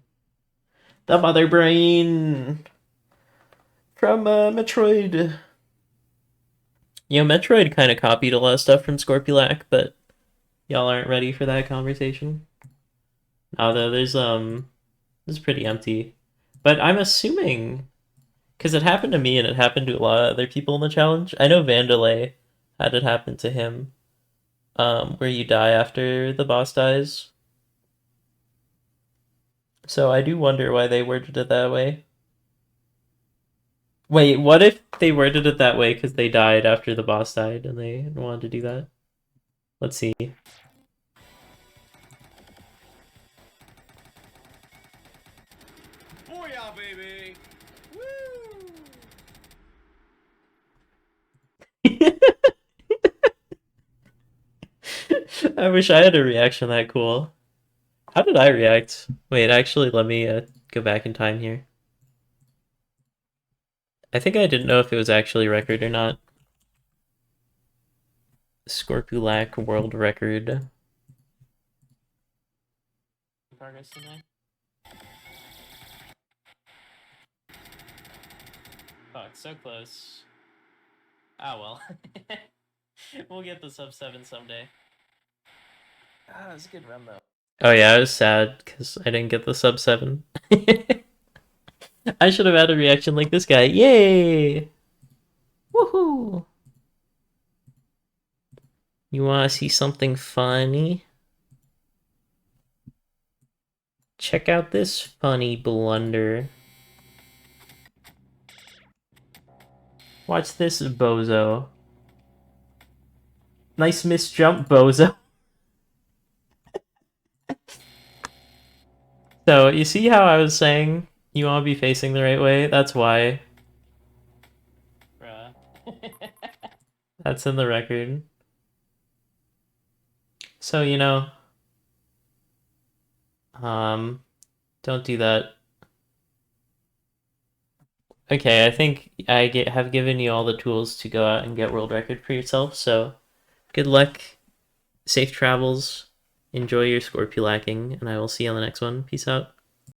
The Mother Brain from Metroid. You know, Metroid kind of copied a lot of stuff from Skorpulac, but y'all aren't ready for that conversation. Although this is pretty empty. But I'm assuming, because it happened to me and it happened to a lot of other people in the challenge. I know Vandalay had it happen to him, where you die after the boss dies. So I do wonder why they worded it that way. Wait, what if they worded it that way because they died after the boss died and they wanted to do that? Let's see. Booyah, baby! I wish I had a reaction that cool. How did I react? Wait, actually, let me go back in time here. I think I didn't know if it was actually record or not. Skorpulac world record. Progress tonight. Fuck, so close. Ah, well. We'll get the sub 7 someday. Ah, it was a good run, though. Oh yeah, I was sad because I didn't get the sub 7. I should have had a reaction like this guy. Yay! Woohoo! You want to see something funny? Check out this funny blunder. Watch this, bozo. Nice miss jump, bozo. So, you see how I was saying you want to be facing the right way? That's why. Bruh. That's in the record. So, don't do that. Okay, I think have given you all the tools to go out and get world record for yourself, so good luck, safe travels, enjoy your Scorpulacking, and I will see you on the next one. Peace out.